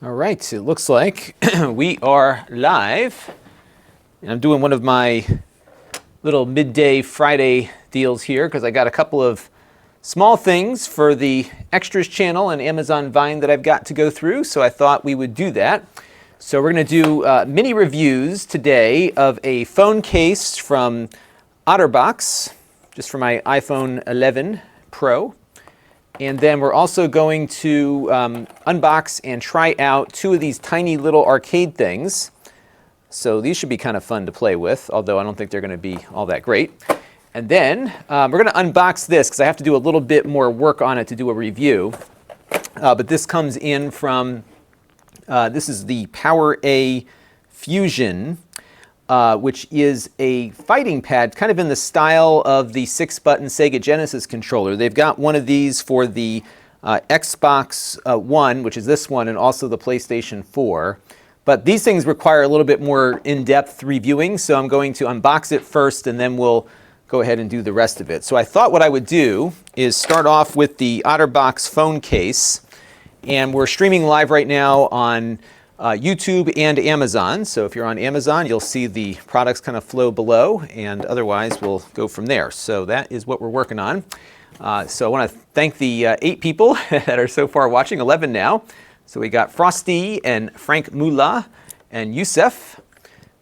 All right, it looks like we are live. And I'm doing one of my little midday Friday deals here because I got a couple of small things for the Extras channel and Amazon Vine that I've got to go through, so I thought we would do that. So we're going to do mini reviews today of a phone case from OtterBox, just for my iPhone 11 Pro. And then we're also going to unbox and try out two of these tiny little arcade things. So these should be kind of fun to play with, although I don't think they're going to be all that great. And then we're going to unbox this because I have to do a little bit more work on it to do a review. But this comes in from, this is the PowerA Fusion, which is a fighting pad, kind of in the style of the 6-button Sega Genesis controller. They've got one of these for the Xbox One, which is this one, and also the PlayStation 4. But these things require a little bit more in-depth reviewing, so I'm going to unbox it first, and then we'll go ahead and do the rest of it. So I thought what I would do is start off with the OtterBox phone case, and we're streaming live right now on YouTube and Amazon. So if you're on Amazon, you'll see the products kind of flow below, and otherwise we'll go from there. So that is what we're working on. So I want to thank the 8 people that are so far watching, 11 now. So we got Frosty and Frank Mullah and Yusef.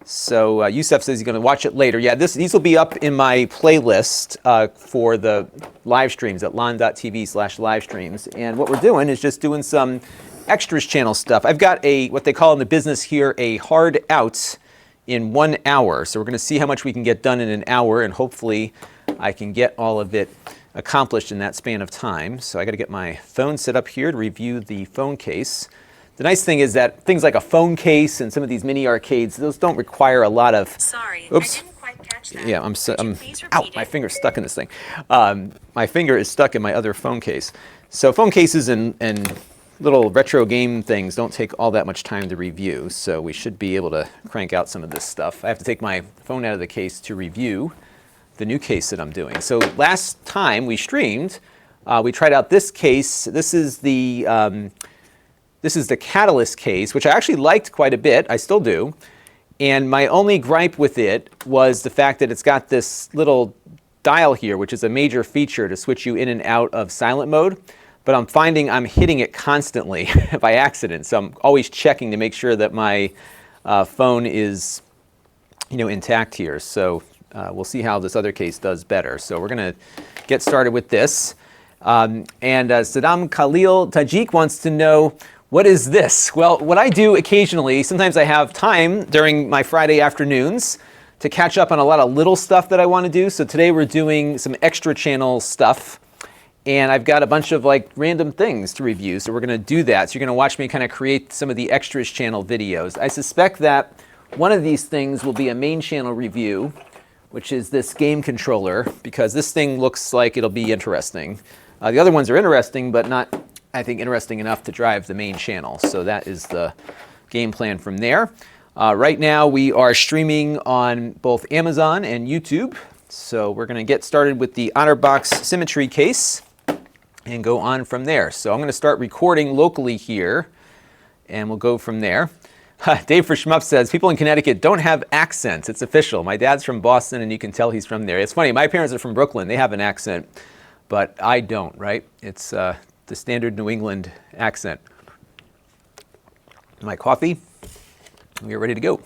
So Yusef says he's going to watch it later. Yeah, these will be up in my playlist for the live streams at Lon.TV/live streams. And what we're doing is just doing some Extras channel stuff. I've got what they call in the business here, a hard out in 1 hour. So we're going to see how much we can get done in an hour, and hopefully I can get all of it accomplished in that span of time. So I got to get my phone set up here to review the phone case. The nice thing is that things like a phone case and some of these mini arcades, those don't require a lot of... Sorry, oops. I didn't quite catch that. Yeah, ow, my finger's stuck in this thing. My finger is stuck in my other phone case. So phone cases and little retro game things don't take all that much time to review, so we should be able to crank out some of this stuff. I have to take my phone out of the case to review the new case that I'm doing. So last time we streamed, we tried out this case. This is the Catalyst case, which I actually liked quite a bit. I still do. And my only gripe with it was the fact that it's got this little dial here, which is a major feature to switch you in and out of silent mode. But I'm finding I'm hitting it constantly by accident. So I'm always checking to make sure that my phone is, intact here. So we'll see how this other case does better. So we're going to get started with this. And Saddam Khalil Tajik wants to know, what is this? Well, what I do occasionally, sometimes I have time during my Friday afternoons to catch up on a lot of little stuff that I want to do. So today we're doing some extra channel stuff. And I've got a bunch of random things to review, so we're going to do that. So you're going to watch me kind of create some of the Extras channel videos. I suspect that one of these things will be a main channel review, which is this game controller, because this thing looks like it'll be interesting. The other ones are interesting, but not, I think, interesting enough to drive the main channel. So that is the game plan from there. Right now we are streaming on both Amazon and YouTube. So we're going to get started with the OtterBox Symmetry case and go on from there. So I'm going to start recording locally here, and we'll go from there. Dave for Shmup says, people in Connecticut don't have accents. It's official. My dad's from Boston, and you can tell he's from there. It's funny. My parents are from Brooklyn. They have an accent, but I don't, right? It's the standard New England accent. My coffee. We are ready to go.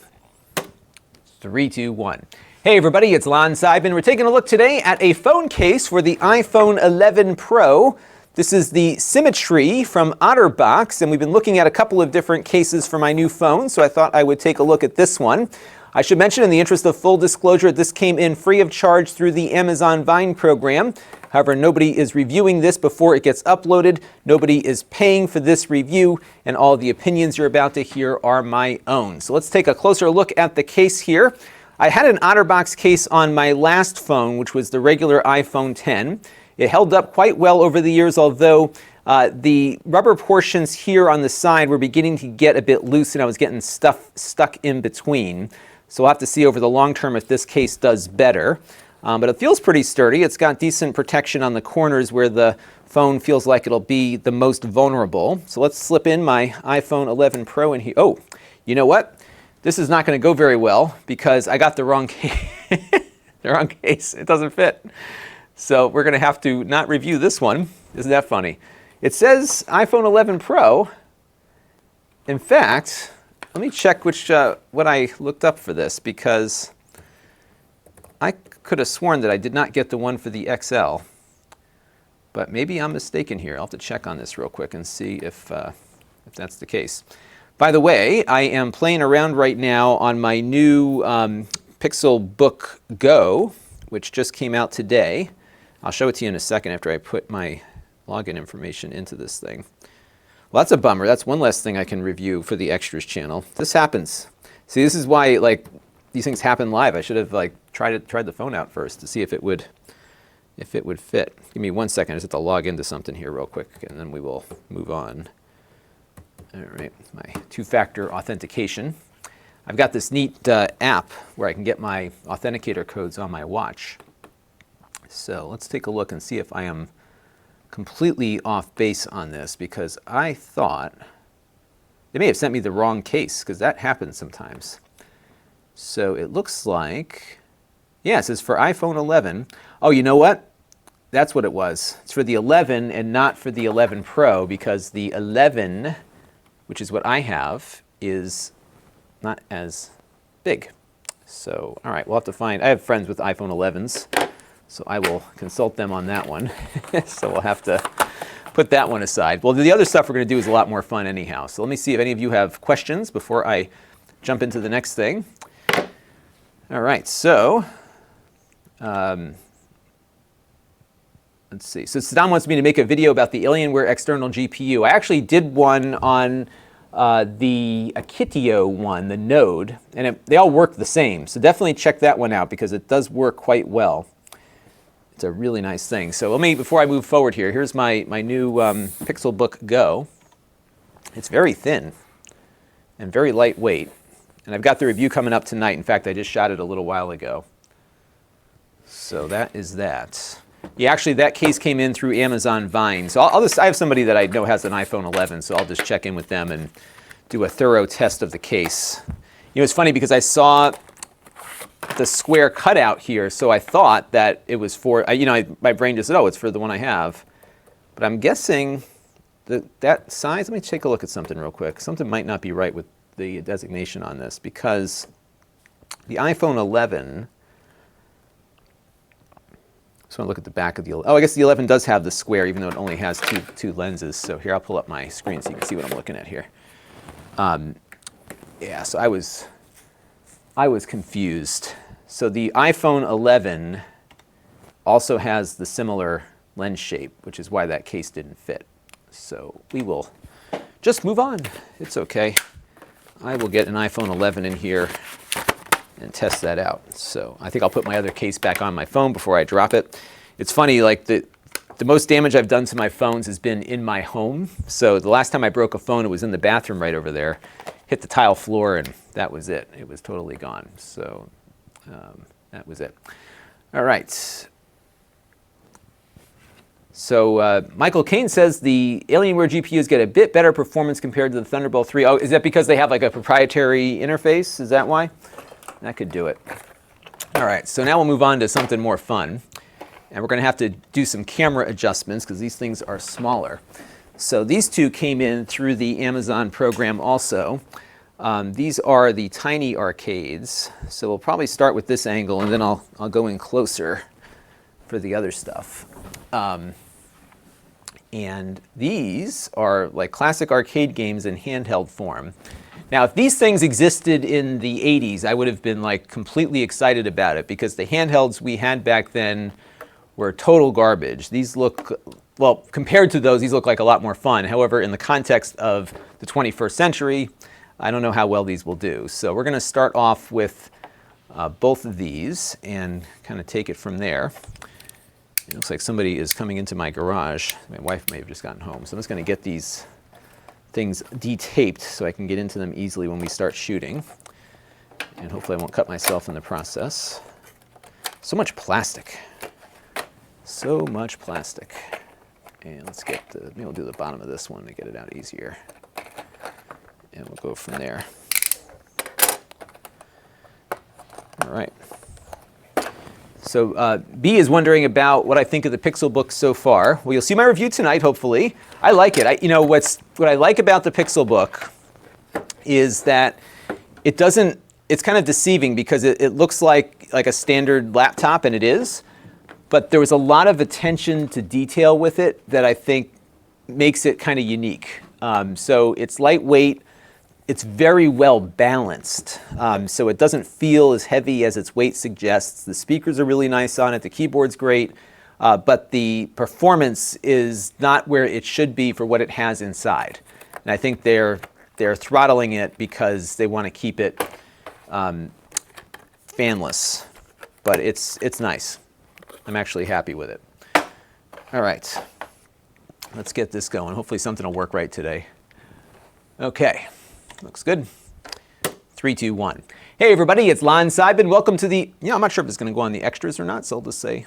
3, 2, 1. Hey everybody, it's Lon.TV. We're taking a look today at a phone case for the iPhone 11 Pro. This is the Symmetry from OtterBox, and we've been looking at a couple of different cases for my new phone, so I thought I would take a look at this one. I should mention, in the interest of full disclosure, this came in free of charge through the Amazon Vine program. However, nobody is reviewing this before it gets uploaded. Nobody is paying for this review, and all the opinions you're about to hear are my own. So let's take a closer look at the case here. I had an OtterBox case on my last phone, which was the regular iPhone 10. It held up quite well over the years, although the rubber portions here on the side were beginning to get a bit loose, and I was getting stuff stuck in between. So we'll have to see over the long term if this case does better. But it feels pretty sturdy. It's got decent protection on the corners where the phone feels like it'll be the most vulnerable. So let's slip in my iPhone 11 Pro in here. Oh, you know what? This is not going to go very well because I got the wrong case. The wrong case. It doesn't fit. So we're going to have to not review this one. Isn't that funny? It says iPhone 11 Pro. In fact, let me check what I looked up for this, because I could have sworn that I did not get the one for the XL. But maybe I'm mistaken here. I'll have to check on this real quick and see if that's the case. By the way, I am playing around right now on my new Pixelbook Go, which just came out today. I'll show it to you in a second after I put my login information into this thing. Well, that's a bummer. That's one less thing I can review for the Extras channel. This happens. See, this is why these things happen live. I should have tried the phone out first to see if it would fit. Give me 1 second. I just have to log into something here real quick, and then we will move on. All right, my two-factor authentication. I've got this neat app where I can get my authenticator codes on my watch. So let's take a look and see if I am completely off base on this, because I thought they may have sent me the wrong case, because that happens sometimes. So it looks like, yeah, it says for iPhone 11. Oh, you know what? That's what it was. It's for the 11 and not for the 11 Pro, because the 11, which is what I have, is not as big. So, all right, we'll have to find, I have friends with iPhone 11s, so I will consult them on that one. So we'll have to put that one aside. Well, the other stuff we're going to do is a lot more fun anyhow. So let me see if any of you have questions before I jump into the next thing. All right, so let's see. So Saddam wants me to make a video about the Alienware external GPU. I actually did one on the Akitio one, the Node, and they all work the same. So definitely check that one out, because it does work quite well. It's a really nice thing. So let me, before I move forward here, here's my new Pixelbook Go. It's very thin and very lightweight. And I've got the review coming up tonight. In fact, I just shot it a little while ago. So that is that. Yeah, actually, that case came in through Amazon Vine. So I have somebody that I know has an iPhone 11, so I'll just check in with them and do a thorough test of the case. You know, it's funny because I saw the square cutout here, so I thought that it was for, my brain just said, oh, it's for the one I have. But I'm guessing that size, let me take a look at something real quick. Something might not be right with the designation on this, because the iPhone 11, just want to look at the back of the, oh, I guess the 11 does have the square, even though it only has two lenses. So here, I'll pull up my screen so you can see what I'm looking at here. Yeah, so I was confused. So the iPhone 11 also has the similar lens shape, which is why that case didn't fit. So we will just move on. It's okay. I will get an iPhone 11 in here and test that out. So I think I'll put my other case back on my phone before I drop it. It's funny, like the most damage I've done to my phones has been in my home. So the last time I broke a phone, it was in the bathroom right over there. Hit the tile floor, and that was it. It was totally gone. So that was it. All right. So Michael Kane says the Alienware GPUs get a bit better performance compared to the Thunderbolt 3. Oh, is that because they have like a proprietary interface? Is that why? That could do it. All right, so now we'll move on to something more fun. And we're going to have to do some camera adjustments because these things are smaller. So these two came in through the Amazon program also. These are the tiny arcades. So we'll probably start with this angle, and then I'll go in closer for the other stuff. And these are like classic arcade games in handheld form. Now, if these things existed in the 80s, I would have been like completely excited about it, because the handhelds we had back then were total garbage. These look, well, compared to those, these look like a lot more fun. However, in the context of the 21st century, I don't know how well these will do. So we're going to start off with both of these and kind of take it from there. It looks like somebody is coming into my garage. My wife may have just gotten home. So I'm just going to get these things detaped so I can get into them easily when we start shooting. And hopefully I won't cut myself in the process. So much plastic. So much plastic. And let's get the, maybe we'll do the bottom of this one to get it out easier. And we'll go from there. All right. So B is wondering about what I think of the Pixelbook so far. Well, you'll see my review tonight, hopefully. I like it. You know, what I like about the Pixelbook is that it doesn't, it's kind of deceiving because it looks like a standard laptop, and it is. But there was a lot of attention to detail with it that I think makes it kind of unique. So it's lightweight. It's very well balanced, so it doesn't feel as heavy as its weight suggests. The speakers are really nice on it. The keyboard's great, but the performance is not where it should be for what it has inside. And I think they're throttling it because they want to keep it fanless. But it's nice. I'm actually happy with it. All right, let's get this going. Hopefully something will work right today. Okay. Looks good. 3, 2, 1. Hey everybody, it's Lon.TV. Welcome to the, I'm not sure if it's going to go on the extras or not, so I'll just say,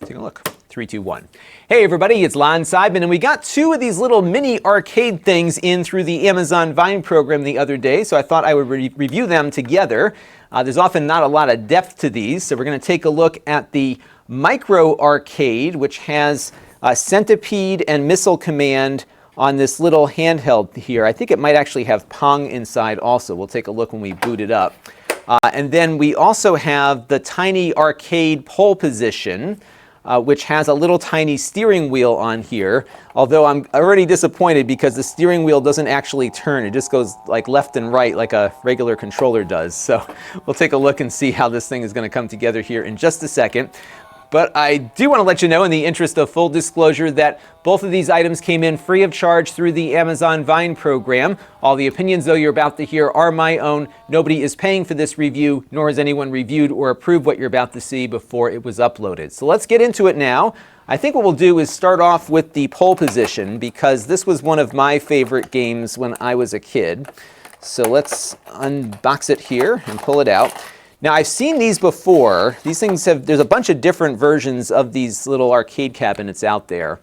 take a look. 3, 2, 1. Hey everybody, it's Lon.TV, and we got 2 of these little mini arcade things in through the Amazon Vine program the other day, so I thought I would review them together. There's often not a lot of depth to these, so we're going to take a look at the Micro Arcade, which has Centipede and Missile Command on this little handheld here. I think it might actually have Pong inside also. We'll take a look when we boot it up. And then we also have the tiny arcade pole position, which has a little tiny steering wheel on here. Although I'm already disappointed because the steering wheel doesn't actually turn. It just goes like left and right like a regular controller does. So we'll take a look and see how this thing is going to come together here in just a second. But I do want to let you know, in the interest of full disclosure, that both of these items came in free of charge through the Amazon Vine program. All the opinions, though, you're about to hear are my own. Nobody is paying for this review, nor has anyone reviewed or approved what you're about to see before it was uploaded. So let's get into it now. I think what we'll do is start off with the pole position, because this was one of my favorite games when I was a kid. So let's unbox it here and pull it out. Now, I've seen these before. These things there's a bunch of different versions of these little arcade cabinets out there.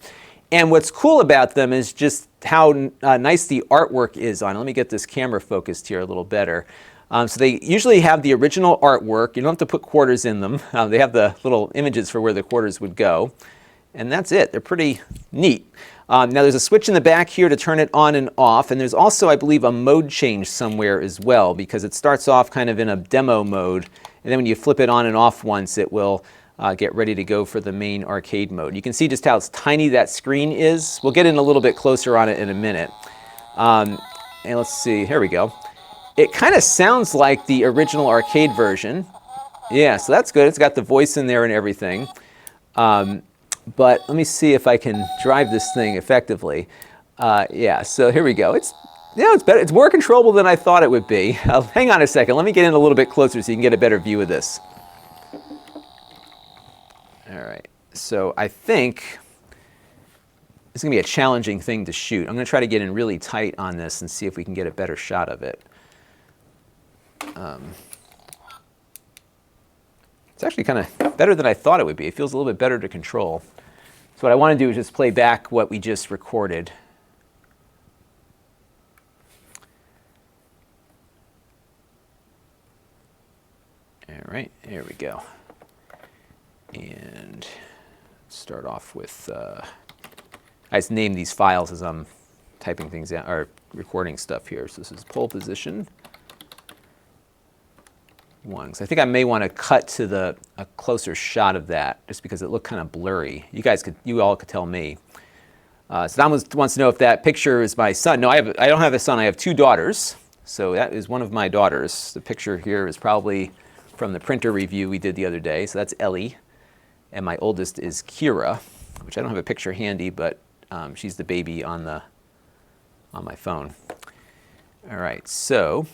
And what's cool about them is just how nice the artwork is on it. Let me get this camera focused here a little better. So they usually have the original artwork. You don't have to put quarters in them. They have the little images for where the quarters would go. And that's it. They're pretty neat. Now there's a switch in the back here to turn it on and off, and there's also, I believe, a mode change somewhere as well, because it starts off kind of in a demo mode, and then when you flip it on and off once, it will get ready to go for the main arcade mode. You can see just how tiny that screen is. We'll get in a little bit closer on it in a minute. And let's see, here we go. It kind of sounds like the original arcade version. Yeah, so that's good. It's got the voice in there and everything. But let me see if I can drive this thing effectively. Yeah, so here we go. It's better. It's more controllable than I thought it would be. Hang on a second. Let me get in a little bit closer so you can get a better view of this. All right. So I think it's going to be a challenging thing to shoot. I'm going to try to get in really tight on this and see if we can get a better shot of it. It's actually kind of better than I thought it would be. It feels a little bit better to control. So what I want to do is just play back what we just recorded. All right, there we go. And start off with, I just named these files as I'm typing things out, or recording stuff here. So this is pole position 1. So I think I may want to cut to a closer shot of that, just because it looked kind of blurry. You all could tell me. So Don wants to know if that picture is my son. No, I don't have a son. I have 2 daughters. So that is one of my daughters. The picture here is probably from the printer review we did the other day. So that's Ellie, and my oldest is Kira, which I don't have a picture handy, but she's the baby on my phone. All right, so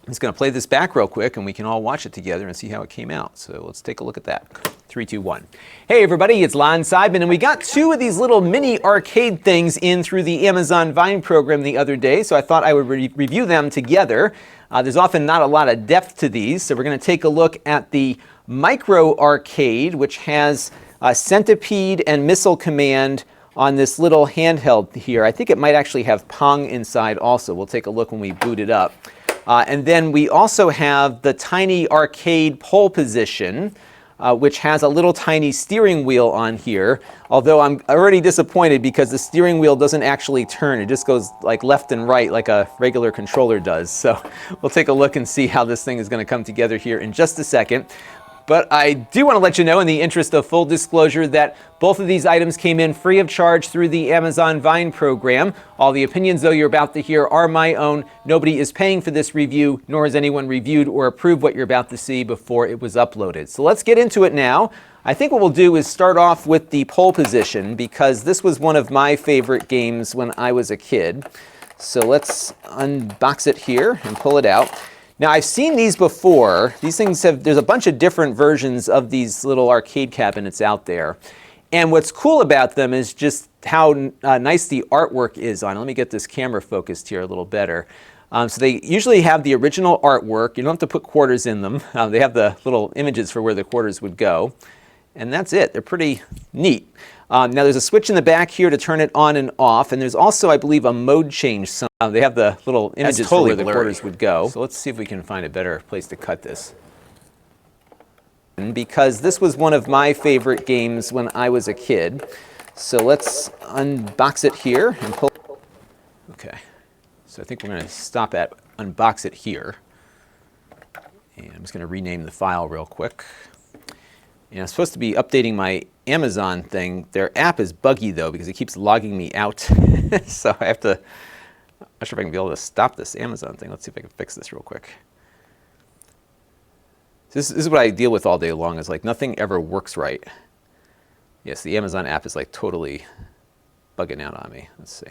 I'm just going to play this back real quick, and we can all watch it together and see how it came out. So let's take a look at that. 3, 2, 1. Hey everybody, it's Lon.TV, and we got 2 of these little mini arcade things in through the Amazon Vine program the other day, so I thought I would review them together. There's often not a lot of depth to these, so we're going to take a look at the Micro Arcade, which has Centipede and Missile Command on this little handheld here. I think it might actually have Pong inside also. We'll take a look when we boot it up. And then we also have the Tiny Arcade Pole Position, which has a little tiny steering wheel on here, although I'm already disappointed because the steering wheel doesn't actually turn. It just goes like left and right like a regular controller does. So we'll take a look and see how this thing is going to come together here in just a second. But I do want to let you know, in the interest of full disclosure, that both of these items came in free of charge through the Amazon Vine program. All the opinions, though, you're about to hear are my own. Nobody is paying for this review, nor has anyone reviewed or approved what you're about to see before it was uploaded. So let's get into it now. I think what we'll do is start off with the pole position, because this was one of my favorite games when I was a kid. So let's unbox it here and pull it out. Now, I've seen these before. These things there's a bunch of different versions of these little arcade cabinets out there. And what's cool about them is just how nice the artwork is on it. Let me get this camera focused here a little better. So they usually have the original artwork. You don't have to put quarters in them. They have the little images for where the quarters would go. And that's it. They're pretty neat. Now, there's a switch in the back here to turn it on and off. And there's also, I believe, a mode change. They have the little images for where the quarters would go. So let's see if we can find a better place to cut this. Because this was one of my favorite games when I was a kid. So let's unbox it here and pull. Okay. So I think we're going to stop at unbox it here. And I'm just going to rename the file real quick. And I'm supposed to be updating my Amazon thing. Their app is buggy, though, because it keeps logging me out. So I have to, I'm not sure if I can be able to stop this Amazon thing. Let's see if I can fix this real quick. This is what I deal with all day long, is like nothing ever works right. Yes, the Amazon app is like totally bugging out on me. Let's see.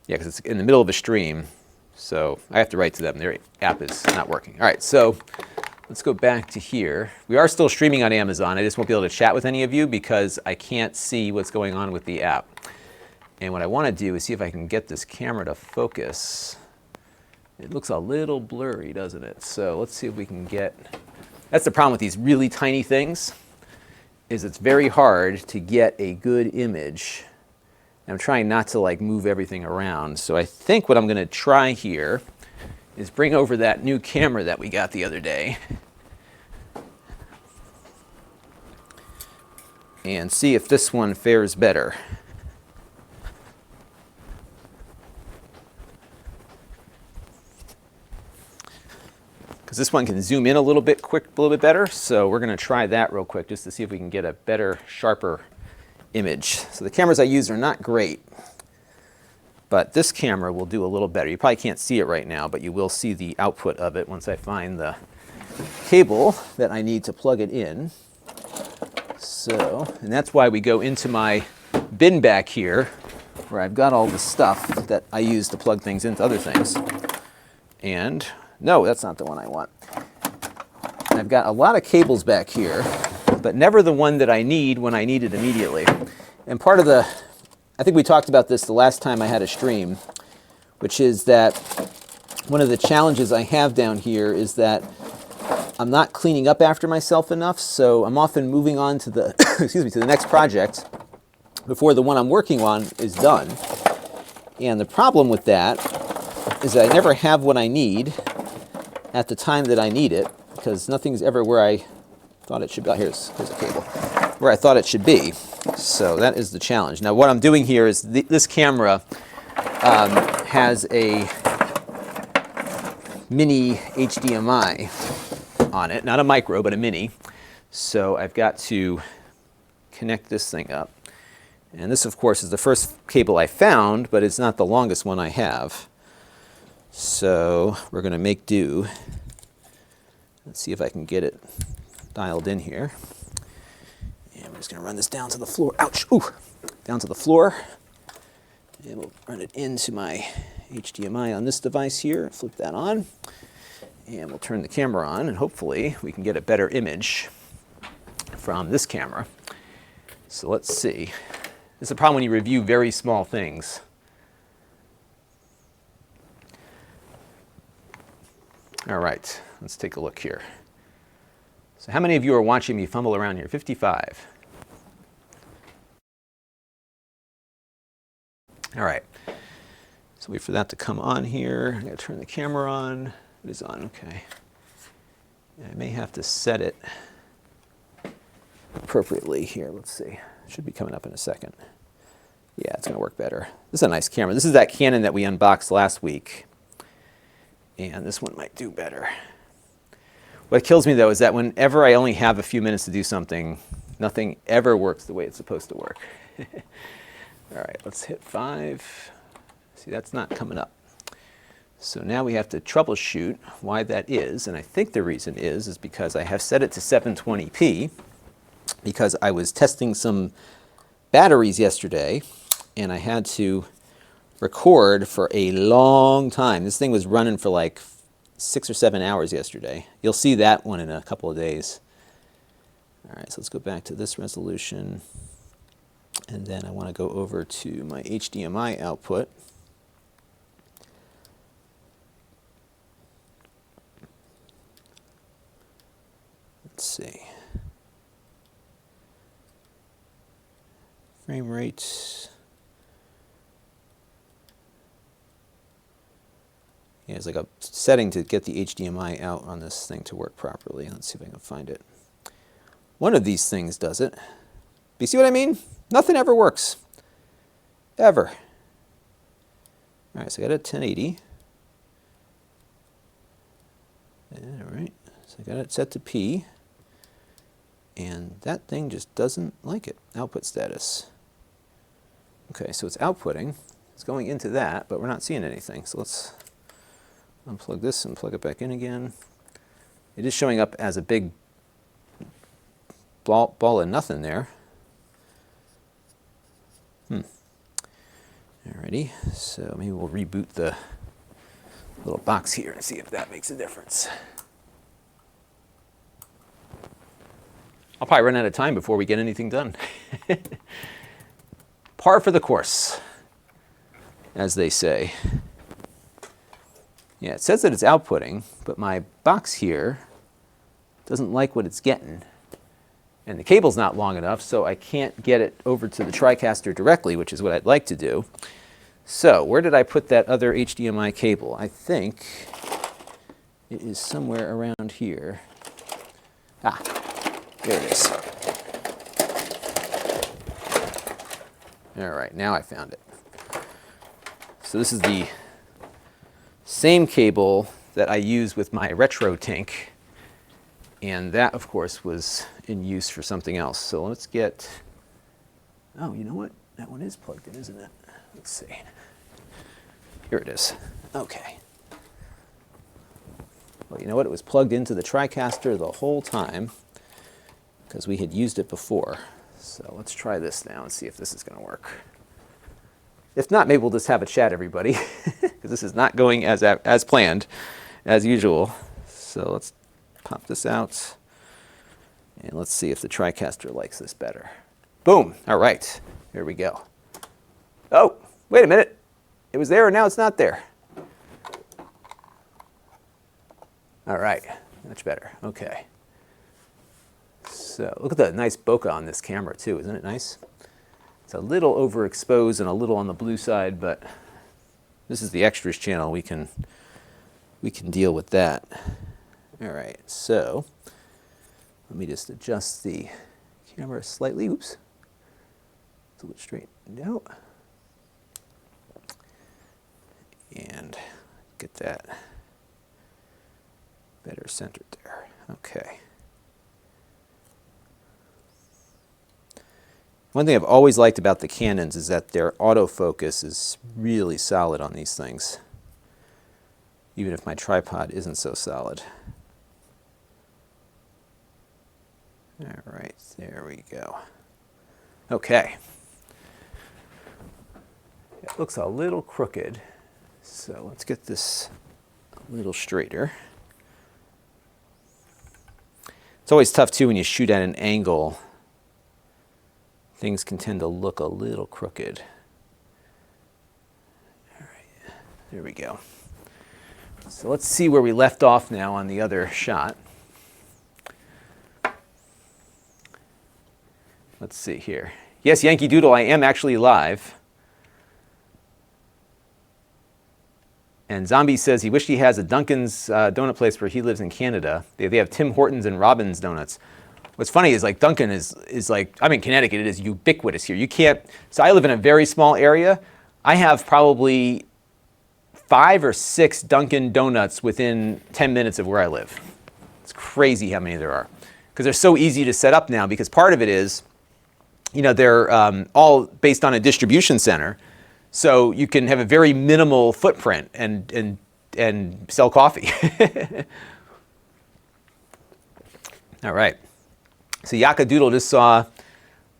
Yeah, because it's in the middle of a stream. So I have to write to them. Their app is not working. All right, so let's go back to here. We are still streaming on Amazon. I just won't be able to chat with any of you because I can't see what's going on with the app. And what I want to do is see if I can get this camera to focus. It looks a little blurry, doesn't it? So let's see if we can get... That's the problem with these really tiny things, is it's very hard to get a good image. I'm trying not to like move everything around. So I think what I'm going to try here is bring over that new camera that we got the other day and see if this one fares better. Because this one can zoom in a little bit better, so we're going to try that real quick just to see if we can get a better, sharper image. So the cameras I use are not great, but this camera will do a little better. You probably can't see it right now, but you will see the output of it once I find the cable that I need to plug it in. So, and that's why we go into my bin back here, where I've got all the stuff that I use to plug things into other things. And no, that's not the one I want. I've got a lot of cables back here, but never the one that I need when I need it immediately. And part of the, I think we talked about this the last time I had a stream, which is that one of the challenges I have down here is that I'm not cleaning up after myself enough, so I'm often moving on to the, excuse me, to the next project before the one I'm working on is done. And the problem with that is that I never have what I need at the time that I need it, because nothing's ever where I thought it should be. Oh, here's a cable. Where I thought it should be. So that is the challenge. Now what I'm doing here is this camera has a mini HDMI on it. Not a micro, but a mini. So I've got to connect this thing up. And this, of course, is the first cable I found, but it's not the longest one I have. So we're going to make do. Let's see if I can get it dialed in here. And I'm just going to run this down to the floor. Ouch! Ooh! Down to the floor. And we'll run it into my HDMI on this device here. Flip that on. And we'll turn the camera on, and hopefully we can get a better image from this camera. So let's see. This is a problem when you review very small things. All right, let's take a look here. So how many of you are watching me fumble around here? 55. All right. So wait for that to come on here. I'm going to turn the camera on. It is on, okay. I may have to set it appropriately here. Let's see. It should be coming up in a second. Yeah, it's going to work better. This is a nice camera. This is that Canon that we unboxed last week. And this one might do better. What kills me, though, is that whenever I only have a few minutes to do something, nothing ever works the way it's supposed to work. All right, let's hit 5. See, that's not coming up. So now we have to troubleshoot why that is, and I think the reason is because I have set it to 720p because I was testing some batteries yesterday, and I had to record for a long time. This thing was running for like 6 or 7 hours yesterday. You'll see that one in a couple of days. All right, so let's go back to this resolution. And then I want to go over to my HDMI output. Let's see. Frame rate. Yeah, it's like a setting to get the HDMI out on this thing to work properly. Let's see if I can find it. One of these things does it. But you see what I mean? Nothing ever works. Ever. All right, so I got a 1080. All right, so I got it set to P. And that thing just doesn't like it. Output status. Okay, so it's outputting. It's going into that, but we're not seeing anything. So let's unplug this and plug it back in again. It is showing up as a big ball of nothing there. Alrighty, so maybe we'll reboot the little box here and see if that makes a difference. I'll probably run out of time before we get anything done. Par for the course, as they say. Yeah, it says that it's outputting, but my box here doesn't like what it's getting. And the cable's not long enough, so I can't get it over to the TriCaster directly, which is what I'd like to do. So where did I put that other HDMI cable? I think it is somewhere around here. Ah, there it is. All right, now I found it. So this is the same cable that I use with my retro tank. And that, of course, was in use for something else. So let's get, oh, you know what? That one is plugged in, isn't it? Let's see. Here it is. Okay. Well, you know what? It was plugged into the TriCaster the whole time because we had used it before. So let's try this now and see if this is going to work. If not, maybe we'll just have a chat, everybody, because this is not going as planned, as usual. So let's pop this out, and let's see if the TriCaster likes this better. Boom! All right, here we go. Oh, wait a minute. It was there, and now it's not there. All right, much better. Okay. So look at the nice bokeh on this camera, too. Isn't it nice? It's a little overexposed and a little on the blue side, but this is the extras channel. We can deal with that. All right, so let me just adjust the camera slightly. Oops. It's a little straightened out. And get that better centered there. Okay. One thing I've always liked about the Canons is that their autofocus is really solid on these things, even if my tripod isn't so solid. All right, there we go. Okay. It looks a little crooked, so let's get this a little straighter. It's always tough, too, when you shoot at an angle. Things can tend to look a little crooked. All right, there we go. So let's see where we left off now on the other shot. let's see here. Yes, Yankee Doodle, I am actually live. And Zombie says he wished he has a Dunkin's donut place where he lives in Canada. They have Tim Hortons and Robin's Donuts. What's funny is like Dunkin' is like, I'm in Connecticut, it is ubiquitous here. You can't, so I live in a very small area. I have probably 5 or 6 Dunkin' Donuts within 10 minutes of where I live. It's crazy how many there are. Because they're so easy to set up now, because part of it is, you know, they're all based on a distribution center. So you can have a very minimal footprint and sell coffee. All right. So Yakadoodle just saw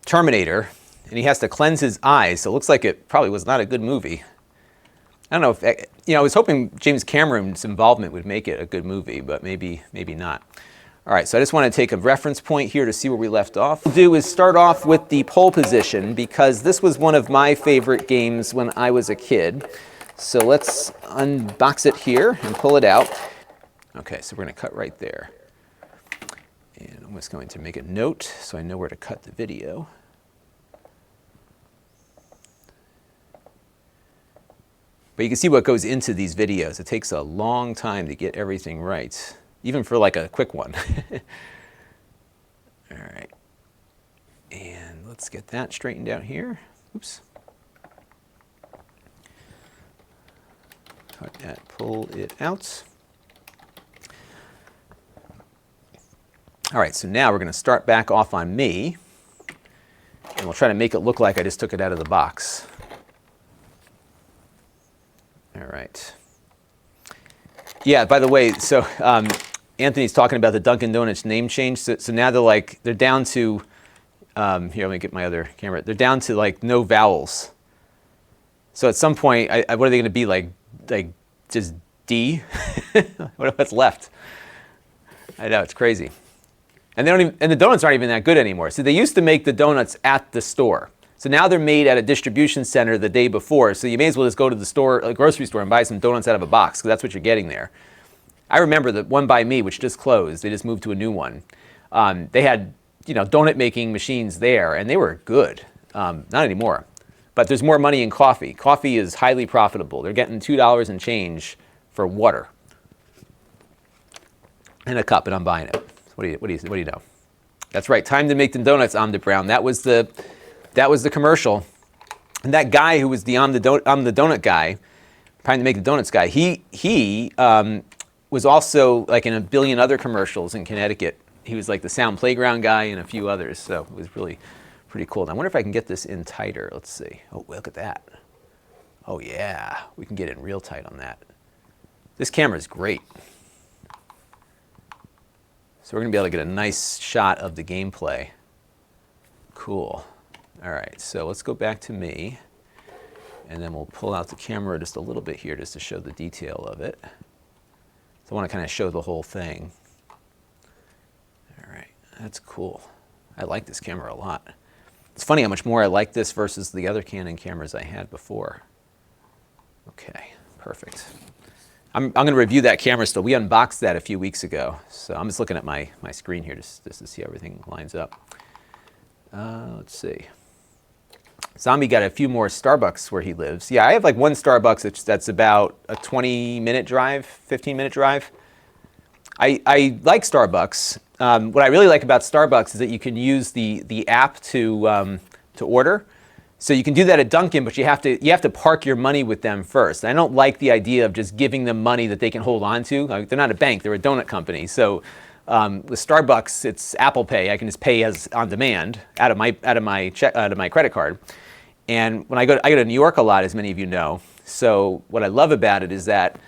Terminator, and he has to cleanse his eyes. So it looks like it probably was not a good movie. I don't know if, you know, I was hoping James Cameron's involvement would make it a good movie, but maybe not. All right, so I just want to take a reference point here to see where we left off. What we'll do is start off with the pole position, because this was one of my favorite games when I was a kid. So let's unbox it here and pull it out. Okay, so we're going to cut right there. And I'm just going to make a note so I know where to cut the video. But you can see what goes into these videos. It takes a long time to get everything right, even for like a quick one. All right. And let's get that straightened out here. Oops. Cut that, pull it out. All right, so now we're going to start back off on me, and we'll try to make it look like I just took it out of the box. All right. Yeah, by the way, so Anthony's talking about the Dunkin' Donuts name change. So now they're down to, here, let me get my other camera. They're down to like no vowels. So at some point, what are they going to be like just D? What's left? I know, it's crazy. And they don't even, and the donuts aren't even that good anymore. So they used to make the donuts at the store. So now they're made at a distribution center the day before. So you may as well just go to the store, a grocery store, and buy some donuts out of a box, because that's what you're getting there. I remember the one by me, which just closed. They just moved to a new one. They had, you know, donut making machines there, and they were good. Not anymore. But there's more money in coffee. Coffee is highly profitable. They're getting $2 and change for water and a cup, and I'm buying it. What do you know? That's right. Time to make the donuts, Amda Brown. That was the commercial. And that guy who was the I'm the donut guy, trying to make the donuts guy, he was also like in a billion other commercials in Connecticut. He was like the Sound Playground guy and a few others. So it was really pretty cool. And I wonder if I can get this in tighter. Let's see. Oh, look at that. Oh yeah, we can get it in real tight on that. This camera is great. So we're going to be able to get a nice shot of the gameplay. Cool. All right, so let's go back to me, and then we'll pull out the camera just a little bit here just to show the detail of it. So I want to kind of show the whole thing. All right, that's cool. I like this camera a lot. It's funny how much more I like this versus the other Canon cameras I had before. Okay, perfect. I'm going to review that camera still. We unboxed that a few weeks ago. So I'm just looking at my screen here just to see how everything lines up. Let's see. Zombie got a few more Starbucks where he lives. Yeah, I have like one Starbucks that's about a 20-minute drive, 15-minute drive. I like Starbucks. What I really like about Starbucks is that you can use the app to order. So you can do that at Dunkin', but you have to park your money with them first. And I don't like the idea of just giving them money that they can hold on to. Like, they're not a bank; they're a donut company. So with Starbucks, it's Apple Pay. I can just pay as on demand out of my credit card. And when I go to New York a lot, as many of you know. So what I love about it is that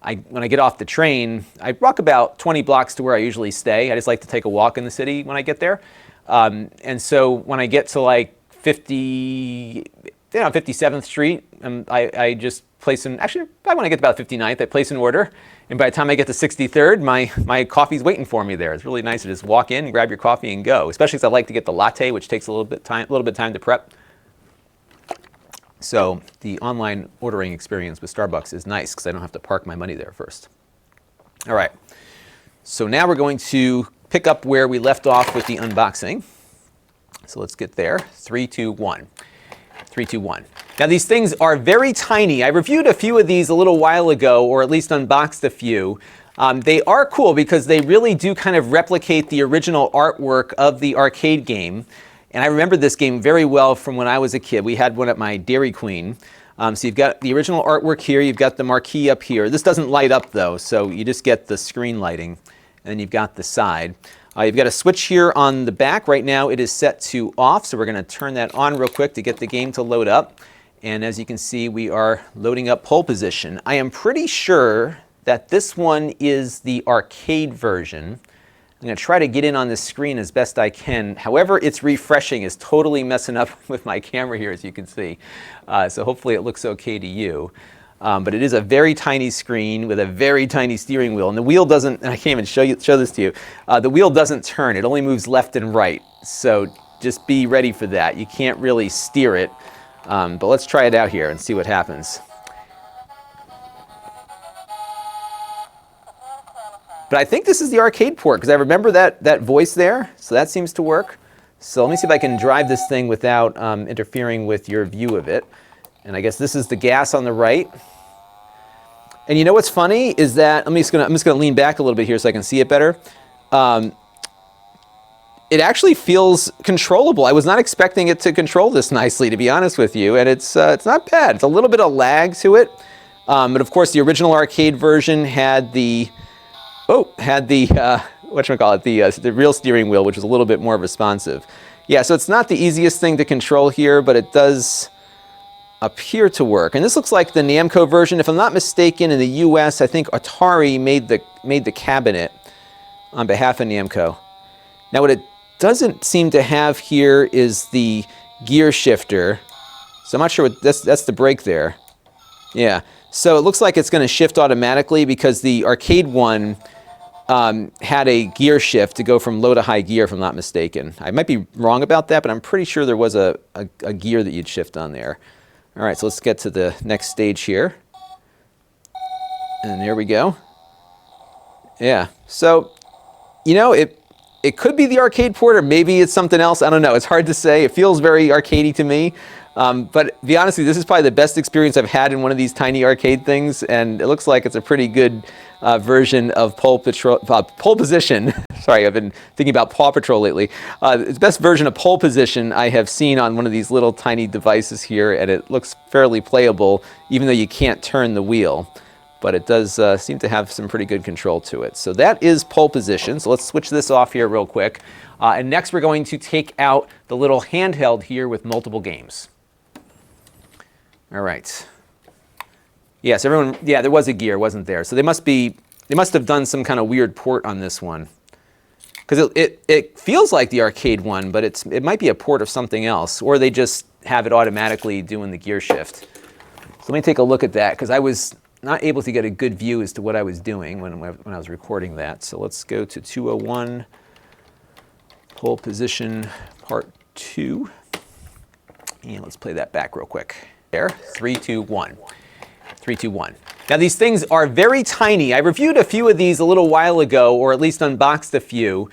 when I get off the train, I walk about 20 blocks to where I usually stay. I just like to take a walk in the city when I get there. And so when I get to like 57th Street, I just place an, actually, probably when I get to about 59th, I place an order. And by the time I get to 63rd, my coffee's waiting for me there. It's really nice to just walk in, grab your coffee, and go. Especially because I like to get the latte, which takes a little bit of time to prep. So the online ordering experience with Starbucks is nice because I don't have to park my money there first. All right. So now we're going to pick up where we left off with the unboxing. So let's get there. 3, 2, 1. 3, 2, 1. Now these things are very tiny. I reviewed a few of these a little while ago, or at least unboxed a few. They are cool because they really do kind of replicate the original artwork of the arcade game. And I remember this game very well from when I was a kid. We had one at my Dairy Queen. So you've got the original artwork here. You've got the marquee up here. This doesn't light up though, so you just get the screen lighting. And then you've got the side. You've got a switch here on the back. Right now it is set to off, so we're going to turn that on real quick to get the game to load up. And as you can see, we are loading up Pole Position. I am pretty sure that this one is the arcade version. I'm going to try to get in on this screen as best I can. However, it's refreshing is totally messing up with my camera here, as you can see. So hopefully it looks okay to you. But it is a very tiny screen with a very tiny steering wheel. And the wheel doesn't, and I can't even show this to you, the wheel doesn't turn. It only moves left and right. So just be ready for that. You can't really steer it. But let's try it out here and see what happens. But I think this is the arcade port, because I remember that voice there, so that seems to work. So let me see if I can drive this thing without interfering with your view of it. And I guess this is the gas on the right. And you know what's funny is that, I'm just gonna lean back a little bit here so I can see it better. It actually feels controllable. I was not expecting it to control this nicely, to be honest with you, and it's not bad. It's a little bit of lag to it. But of course, the original arcade version had the the real steering wheel, which was a little bit more responsive. Yeah, so it's not the easiest thing to control here, but it does appear to work. And this looks like the Namco version. If I'm not mistaken, in the US, I think Atari made the cabinet on behalf of Namco. Now what it doesn't seem to have here is the gear shifter. So I'm not sure what that's the brake there. Yeah. So it looks like it's going to shift automatically because the arcade one had a gear shift to go from low to high gear, if I'm not mistaken. I might be wrong about that, but I'm pretty sure there was a gear that you'd shift on there. All right, so let's get to the next stage here. And there we go. Yeah, so, you know, it could be the arcade port, or maybe it's something else. I don't know. It's hard to say. It feels very arcadey to me. But to be honest with you, this is probably the best experience I've had in one of these tiny arcade things, and it looks like it's a pretty good version of Pole Position. Sorry, I've been thinking about Paw Patrol lately. It's the best version of Pole Position I have seen on one of these little tiny devices here, and it looks fairly playable, even though you can't turn the wheel. But it does seem to have some pretty good control to it. So that is Pole Position. So let's switch this off here real quick. And next we're going to take out the little handheld here with multiple games. All right. Yes, everyone, yeah, there was a gear, wasn't there? So they must have done some kind of weird port on this one. Because it feels like the arcade one, but it might be a port of something else, or they just have it automatically doing the gear shift. So let me take a look at that, because I was not able to get a good view as to what I was doing when I was recording that. So let's go to 201, Pole Position Part 2. And let's play that back real quick. There, 3, 2, 1. 3, 2, 1. Now these things are very tiny. I reviewed a few of these a little while ago, or at least unboxed a few.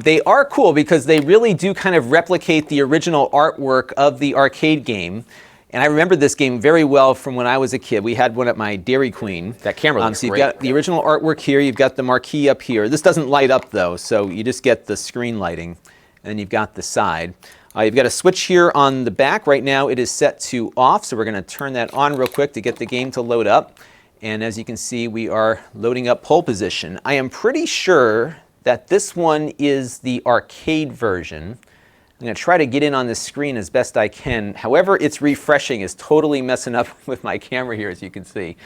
They are cool because they really do kind of replicate the original artwork of the arcade game. And I remember this game very well from when I was a kid. We had one at my Dairy Queen. That camera looks so you've great. got the original artwork here. You've got the marquee up here. This doesn't light up though, so you just get the screen lighting. And then you've got the side. You've got a switch here on the back. Right now it is set to off, so we're going to turn that on real quick to get the game to load up. And as you can see, we are loading up Pole Position. I am pretty sure that this one is the arcade version. I'm going to try to get in on this screen as best I can. However, it's refreshing is totally messing up with my camera here, as you can see.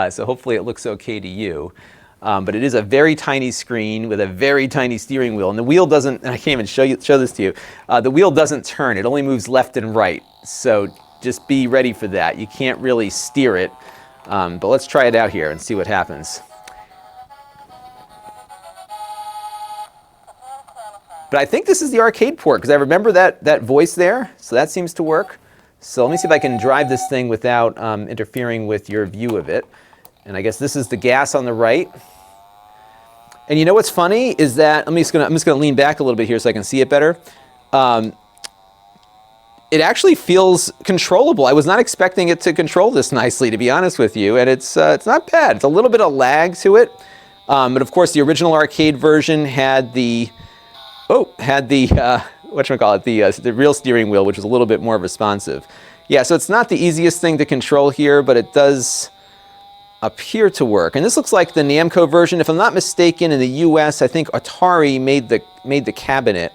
So hopefully it looks okay to you. But it is a very tiny screen with a very tiny steering wheel. And the wheel doesn't, and I can't even show this to you, the wheel doesn't turn. It only moves left and right. So just be ready for that. You can't really steer it. But let's try it out here and see what happens. But I think this is the arcade port, because I remember that voice there, so that seems to work. So let me see if I can drive this thing without interfering with your view of it. And I guess this is the gas on the right. And you know what's funny is that, I'm just gonna lean back a little bit here so I can see it better. it actually feels controllable. I was not expecting it to control this nicely, to be honest with you, and it's not bad. It's a little bit of lag to it, but of course the original arcade version had the whatchamacallit, the real steering wheel, which is a little bit more responsive. Yeah, so it's not the easiest thing to control here, but it does appear to work. And this looks like the Namco version. If I'm not mistaken, in the US, I think Atari made the cabinet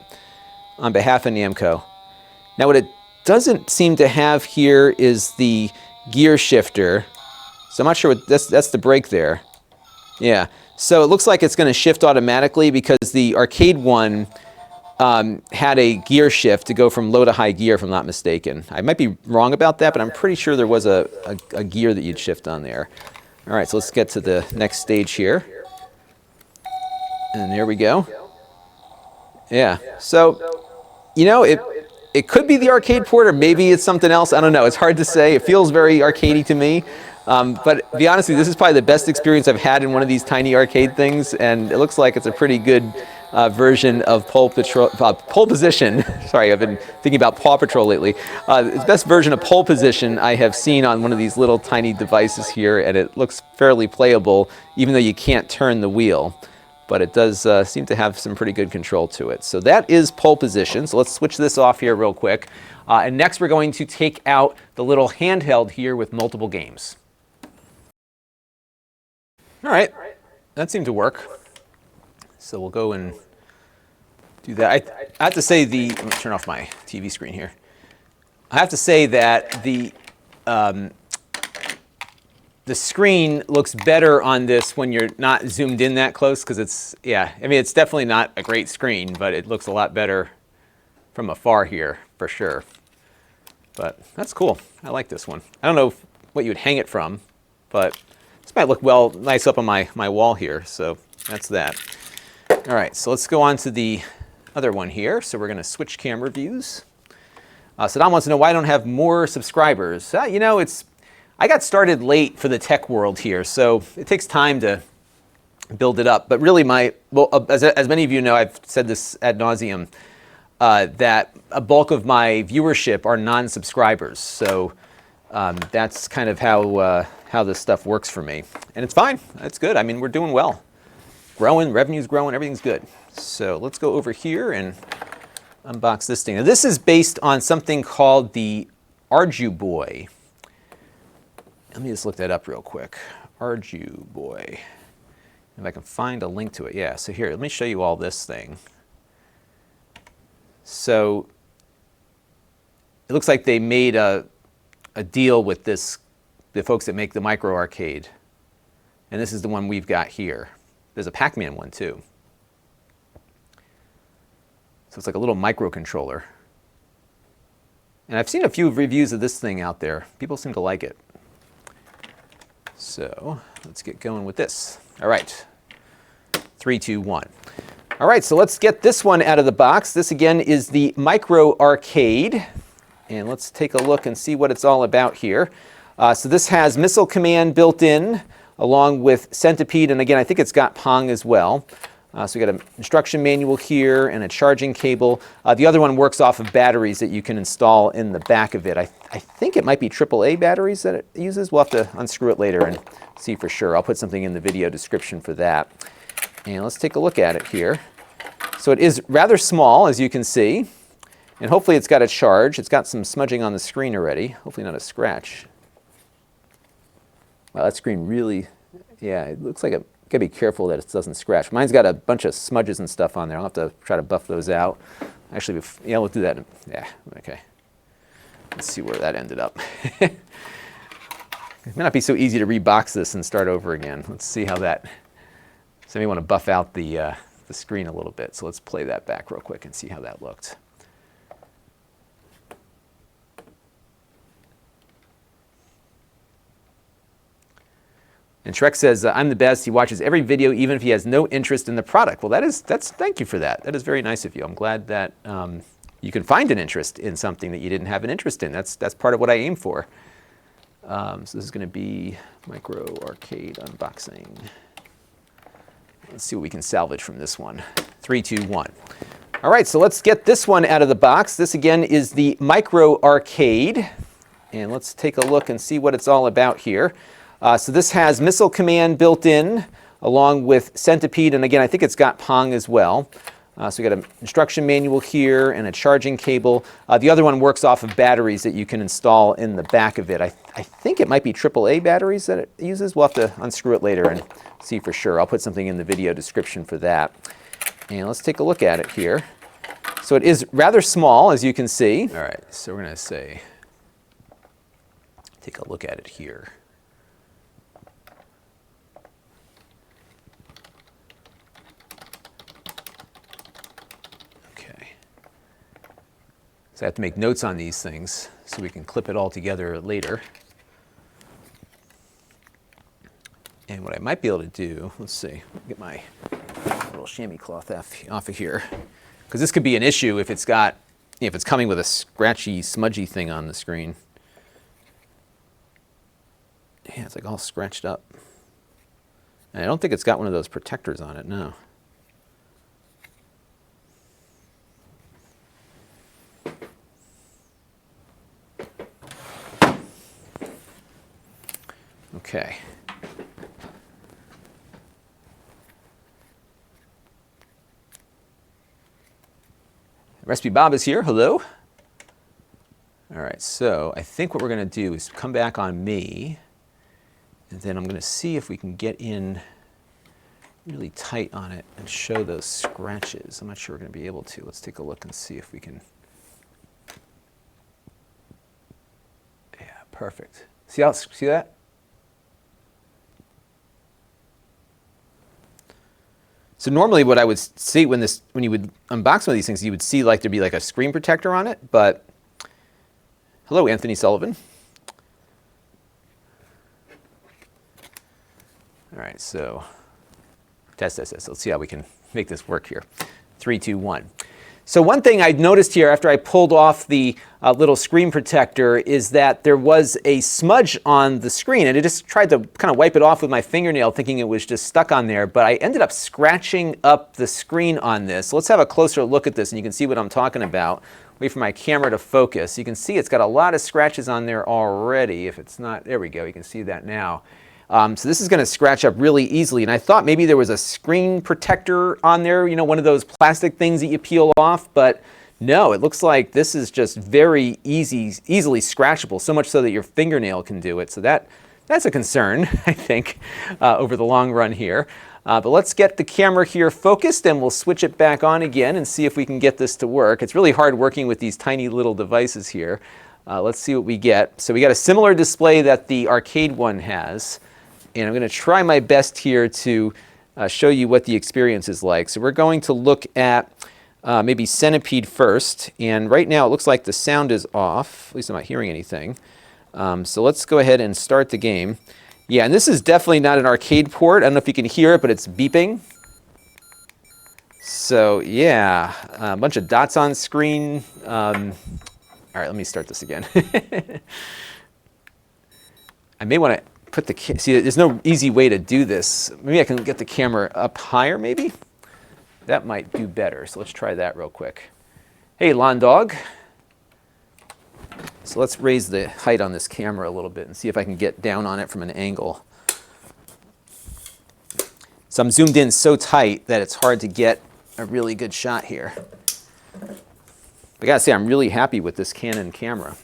on behalf of Namco. Now what it doesn't seem to have here is the gear shifter. So I'm not sure what that's the brake there. Yeah. So it looks like it's going to shift automatically because the arcade one had a gear shift to go from low to high gear, if I'm not mistaken. I might be wrong about that, but I'm pretty sure there was a gear that you'd shift on there. All right, so let's get to the next stage here. And there we go. Yeah, so, you know, it could be the arcade port, or maybe it's something else. I don't know. It's hard to say. It feels very arcadey to me. But to be honest with you, this is probably the best experience I've had in one of these tiny arcade things, and it looks like it's a pretty good version of Pole Position. Sorry, I've been thinking about Paw Patrol lately. It's the best version of Pole Position I have seen on one of these little tiny devices here, and it looks fairly playable, even though you can't turn the wheel. But it does seem to have some pretty good control to it. So that is Pole Position. So let's switch this off here real quick. And next we're going to take out the little handheld here with multiple games. All right, that seemed to work. So we'll go and do that. I have to say let me turn off my TV screen here. I have to say that the screen looks better on this when you're not zoomed in that close, because it's definitely not a great screen, but it looks a lot better from afar here for sure. But that's cool. I like this one. I don't know what you would hang it from, but this might look nice up on my wall here. So that's that. All right, so let's go on to the other one here. So we're going to switch camera views. Saddam wants to know why I don't have more subscribers. You know, I got started late for the tech world here, so it takes time to build it up. But really, as many of you know, I've said this ad nauseum, that a bulk of my viewership are non-subscribers. So that's kind of how this stuff works for me, and it's fine. It's good. I mean, we're doing well. Growing, revenue's growing, everything's good. So let's go over here and unbox this thing. Now this is based on something called the Arduboy. Let me just look that up real quick. Arduboy. If I can find a link to it. Yeah, so here, let me show you all this thing. So it looks like they made a deal with the folks that make the micro arcade. And this is the one we've got here. There's a Pac-Man one too. So it's like a little microcontroller. And I've seen a few reviews of this thing out there. People seem to like it. So let's get going with this. All right, 3, 2, 1. All right, so let's get this one out of the box. This again is the Micro Arcade. And let's take a look and see what it's all about here. So this has Missile Command built in, along with Centipede, and again, I think it's got Pong as well. So we got an instruction manual here and a charging cable. The other one works off of batteries that you can install in the back of it. I think it might be AAA batteries that it uses. We'll have to unscrew it later and see for sure. I'll put something in the video description for that. And let's take a look at it here. So it is rather small, as you can see, and hopefully it's got a charge. It's got some smudging on the screen already, hopefully not a scratch. Wow, that screen really, yeah, it looks like gotta be careful that it doesn't scratch. Mine's got a bunch of smudges and stuff on there. I'll have to try to buff those out. Actually, yeah, we'll do that. Yeah, okay. Let's see where that ended up. It may not be so easy to rebox this and start over again. Let's see how that, so I may want to buff out the screen a little bit. So let's play that back real quick and see how that looked. And Shrek says, I'm the best. He watches every video, even if he has no interest in the product. Well, thank you for that. That is very nice of you. I'm glad that you can find an interest in something that you didn't have an interest in. That's part of what I aim for. So this is going to be Micro Arcade unboxing. Let's see what we can salvage from this one. 3, 2, 1. All right, so let's get this one out of the box. This again is the Micro Arcade. And let's take a look and see what it's all about here. So this has Missile Command built in, along with Centipede, and again, I think it's got Pong as well. So we got an instruction manual here and a charging cable. The other one works off of batteries that you can install in the back of it. I think it might be AAA batteries that it uses. We'll have to unscrew it later and see for sure. I'll put something in the video description for that. And let's take a look at it here. So it is rather small, as you can see. All right, so we're going to take a look at it here. Okay. So I have to make notes on these things so we can clip it all together later. And what I might be able to do, let's see, get my little chamois cloth off of here, because this could be an issue if it's got, if it's coming with a scratchy, smudgy thing on the screen. Yeah, it's like all scratched up. And I don't think it's got one of those protectors on it, no. Okay. Recipe Bob is here. Hello. All right, so I think what we're going to do is come back on me, and then I'm going to see if we can get in really tight on it and show those scratches. I'm not sure we're going to be able to. Let's take a look and see if we can. Yeah, perfect. See that? So normally what I would see when you would unbox one of these things, you would see like there'd be like a screen protector on it, but hello, Anthony Sullivan. All right, so test. Let's see how we can make this work here. 3, 2, 1. So one thing I noticed here after I pulled off the little screen protector is that there was a smudge on the screen, and I just tried to kind of wipe it off with my fingernail thinking it was just stuck on there, but I ended up scratching up the screen on this. So let's have a closer look at this and you can see what I'm talking about. Wait for my camera to focus. You can see it's got a lot of scratches on there already. If it's not, there we go, you can see that now. So this is going to scratch up really easily, and I thought maybe there was a screen protector on there, you know, one of those plastic things that you peel off, but no, it looks like this is just very easily scratchable, so much so that your fingernail can do it. So that's a concern, I think, over the long run here. But let's get the camera here focused, and we'll switch it back on again and see if we can get this to work. It's really hard working with these tiny little devices here. Let's see what we get. So we got a similar display that the arcade one has. And I'm going to try my best here to show you what the experience is like. So we're going to look at maybe Centipede first. And right now it looks like the sound is off. At least I'm not hearing anything. So let's go ahead and start the game. Yeah, and this is definitely not an arcade port. I don't know if you can hear it, but it's beeping. So yeah, a bunch of dots on screen. All right, let me start this again. I may want to put the, see, there's no easy way to do this. Maybe I can get the camera up higher, maybe? That might do better, so let's try that real quick. Hey, Lon Dog. So let's raise the height on this camera a little bit and see if I can get down on it from an angle. So I'm zoomed in so tight that it's hard to get a really good shot here. I gotta say, I'm really happy with this Canon camera.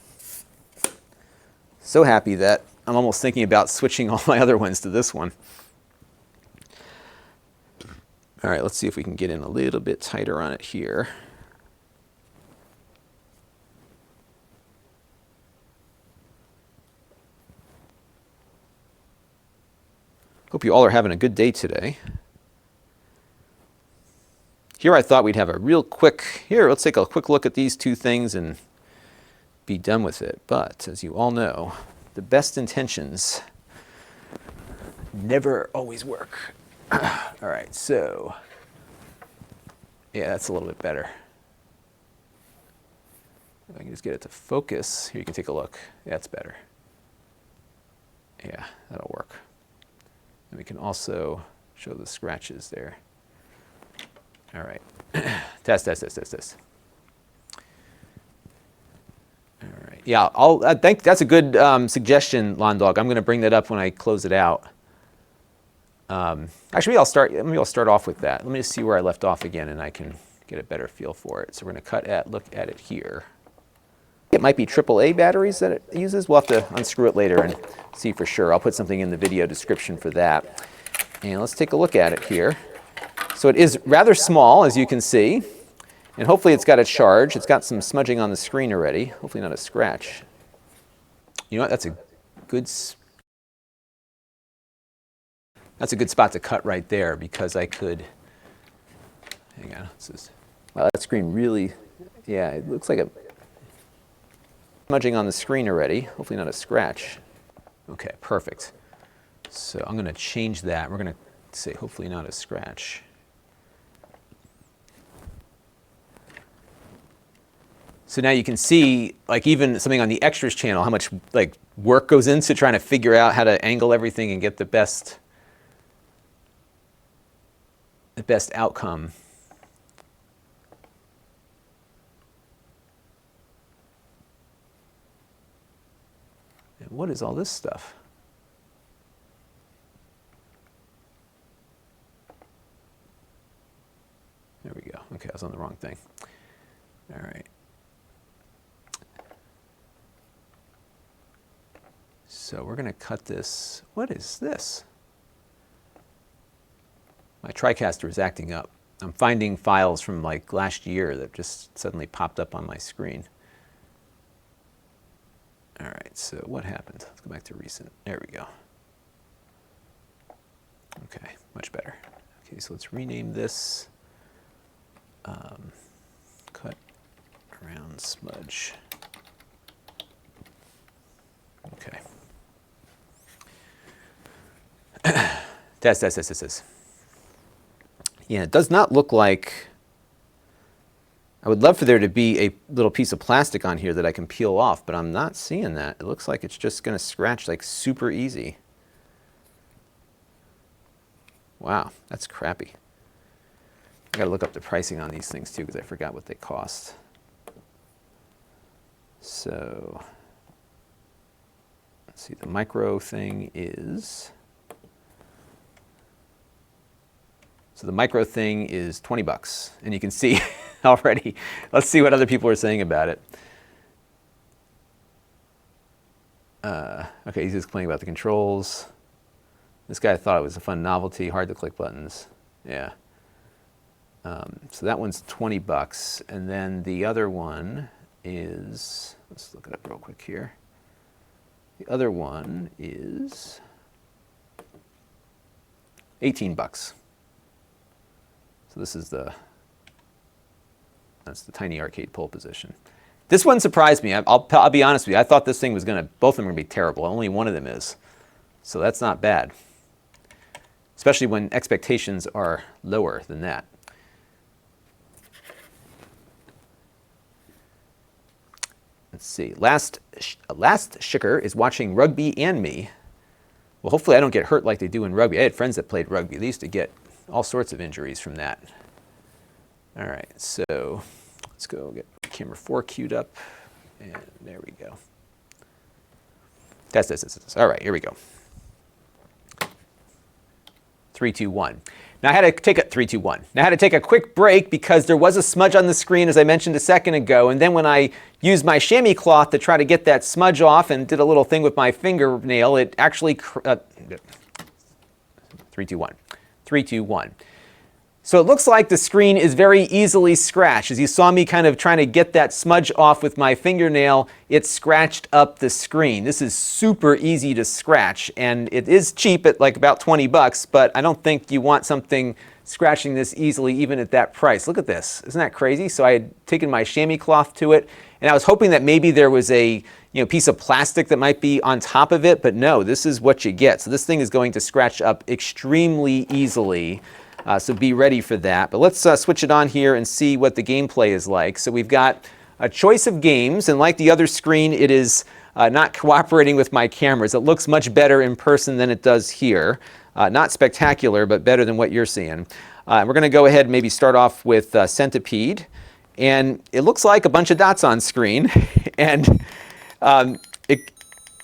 So happy that I'm almost thinking about switching all my other ones to this one. All right, let's see if we can get in a little bit tighter on it here. Hope you all are having a good day today. Here I thought we'd have a real quick, here, let's take a quick look at these two things and be done with it. But as you all know, the best intentions never always work. All right, so yeah, that's a little bit better. If I can just get it to focus, here you can take a look. That's better. Yeah, that'll work. And we can also show the scratches there. All right, Test, test, test, test, test. All right. Yeah, I think that's a good suggestion, Lon Dog. I'm going to bring that up when I close it out. Actually, maybe I'll start off with that. Let me just see where I left off again, and I can get a better feel for it. So we're going to look at it here. It might be AAA batteries that it uses. We'll have to unscrew it later and see for sure. I'll put something in the video description for that. And let's take a look at it here. So it is rather small, as you can see. And hopefully it's got a charge. It's got some smudging on the screen already. Hopefully not a scratch. You know what? That's a good spot to cut right there, because I could, hang on, wow, that screen really, yeah, it looks like a smudging on the screen already. Hopefully not a scratch. Okay, perfect. So I'm going to change that. We're going to say hopefully not a scratch. So now you can see, like, even something on the extras channel, how much like work goes into trying to figure out how to angle everything and get the best outcome. And what is all this stuff? There we go. Okay, I was on the wrong thing. All right. So we're going to cut this. What is this? My TriCaster is acting up. I'm finding files from like last year that just suddenly popped up on my screen. All right, so what happened? Let's go back to recent. There we go. Okay, much better. Okay, so let's rename this cut around smudge. Okay. Test. Yeah, it does not look like, I would love for there to be a little piece of plastic on here that I can peel off, but I'm not seeing that. It looks like it's just going to scratch like super easy. Wow, that's crappy. I got to look up the pricing on these things too, because I forgot what they cost. So, let's see, the micro thing is, so the micro thing is 20 bucks, and you can see already. Let's see what other people are saying about it. Okay, he's just complaining about the controls. This guy thought it was a fun novelty, hard to click buttons. Yeah. So that one's 20 bucks, and then the other one is, let's look it up real quick here. The other one is 18 bucks. So this is that's the tiny arcade pull position. This one surprised me. I'll be honest with you. I thought this thing was both of them were going to be terrible. Only one of them is. So that's not bad. Especially when expectations are lower than that. Let's see. Last Shicker is watching rugby and me. Well, hopefully I don't get hurt like they do in rugby. I had friends that played rugby. They used to get all sorts of injuries from that. All right, so let's go get camera 4 queued up, and there we go. Test. All right, here we go. 3, 2, 1. Now I had to take a 3, 2, 1. Now I had to take a quick break because there was a smudge on the screen, as I mentioned a second ago, and then when I used my chamois cloth to try to get that smudge off and did a little thing with my fingernail, it actually 3, 2, 1. 3, 2, 1. So it looks like the screen is very easily scratched. As you saw me kind of trying to get that smudge off with my fingernail, it scratched up the screen. This is super easy to scratch, and it is cheap at like about 20 bucks, but I don't think you want something scratching this easily even at that price. Look at this. Isn't that crazy? So I had taken my chamois cloth to it, and I was hoping that maybe there was a piece of plastic that might be on top of it, but no, this is what you get. So this thing is going to scratch up extremely easily. So be ready for that. But let's switch it on here and see what the gameplay is like. So we've got a choice of games, and like the other screen, it is not cooperating with my cameras. It looks much better in person than it does here. Not spectacular, but better than what you're seeing. We're going to go ahead and maybe start off with Centipede. And it looks like a bunch of dots on screen. And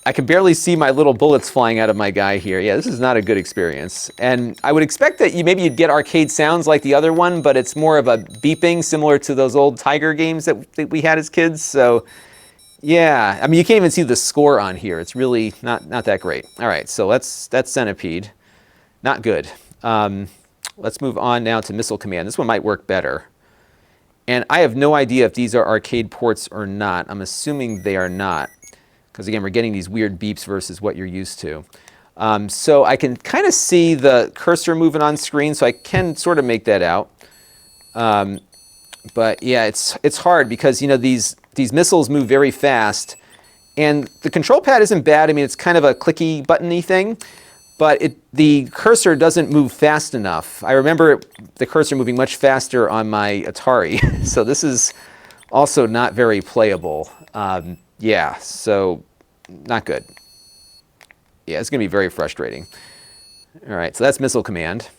I can barely see my little bullets flying out of my guy here. Yeah, this is not a good experience. And I would expect that maybe you'd get arcade sounds like the other one, but it's more of a beeping similar to those old Tiger games that we had as kids. So yeah, I mean, you can't even see the score on here. It's really not that great. All right, so that's Centipede. Not good. Let's move on now to Missile Command. This one might work better. And I have no idea if these are arcade ports or not. I'm assuming they are not. Because again, we're getting these weird beeps versus what you're used to. So I can kind of see the cursor moving on screen, so I can sort of make that out. But yeah, it's hard because these missiles move very fast, and the control pad isn't bad. I mean, it's kind of a clicky, buttony thing, but the cursor doesn't move fast enough. I remember the cursor moving much faster on my Atari, so this is also not very playable. Yeah, so not good. Yeah, it's going to be very frustrating. All right, so that's Missile Command.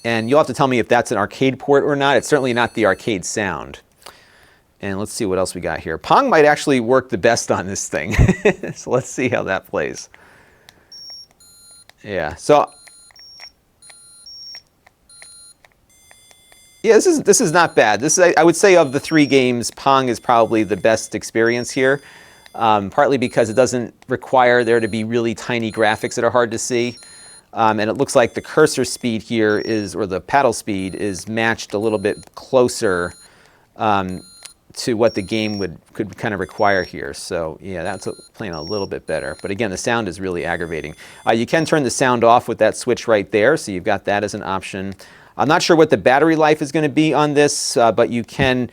And you'll have to tell me if that's an arcade port or not. It's certainly not the arcade sound. And let's see what else we got here. Pong might actually work the best on this thing. So let's see how that plays. Yeah, so yeah, this is not bad. This is, I would say, of the three games, Pong is probably the best experience here. Partly because it doesn't require there to be really tiny graphics that are hard to see. And it looks like the cursor speed here or the paddle speed is matched a little bit closer to what the game could kind of require here. So yeah, that's playing a little bit better. But again, the sound is really aggravating. You can turn the sound off with that switch right there, so you've got that as an option. I'm not sure what the battery life is going to be on this, but you can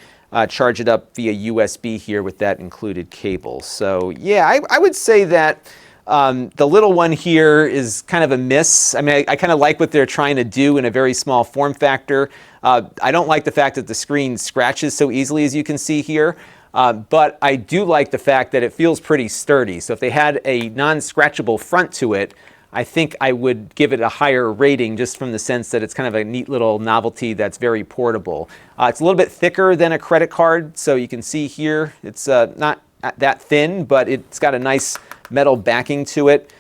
charge it up via USB here with that included cable. So yeah, I would say that the little one here is kind of a miss. I mean, I kind of like what they're trying to do in a very small form factor. I don't like the fact that the screen scratches so easily, as you can see here. But I do like the fact that it feels pretty sturdy. So if they had a non-scratchable front to it, I think I would give it a higher rating just from the sense that it's kind of a neat little novelty that's very portable. It's a little bit thicker than a credit card, so you can see here it's not that thin, but it's got a nice metal backing to it.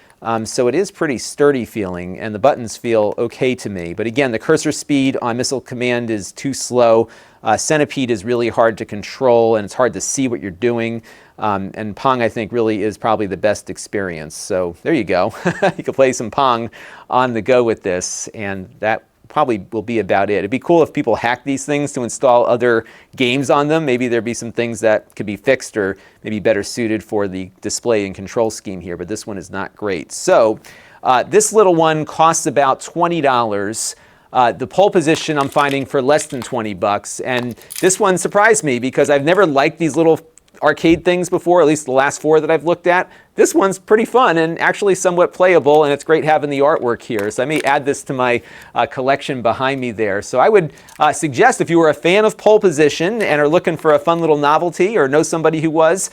So it is pretty sturdy feeling, and the buttons feel okay to me. But again, the cursor speed on Missile Command is too slow. Centipede is really hard to control, and it's hard to see what you're doing. And Pong, I think, really is probably the best experience. So there you go. You can play some Pong on the go with this, and that probably will be about it. It'd be cool if people hack these things to install other games on them. Maybe there'd be some things that could be fixed or maybe better suited for the display and control scheme here, but this one is not great. So this little one costs about $20. The pole position I'm finding for less than 20 bucks. And this one surprised me because I've never liked these little arcade things before, at least the last four that I've looked at. This one's pretty fun and actually somewhat playable, and it's great having the artwork here. So I may add this to my collection behind me there. So I would suggest if you were a fan of pole position and are looking for a fun little novelty or know somebody who was,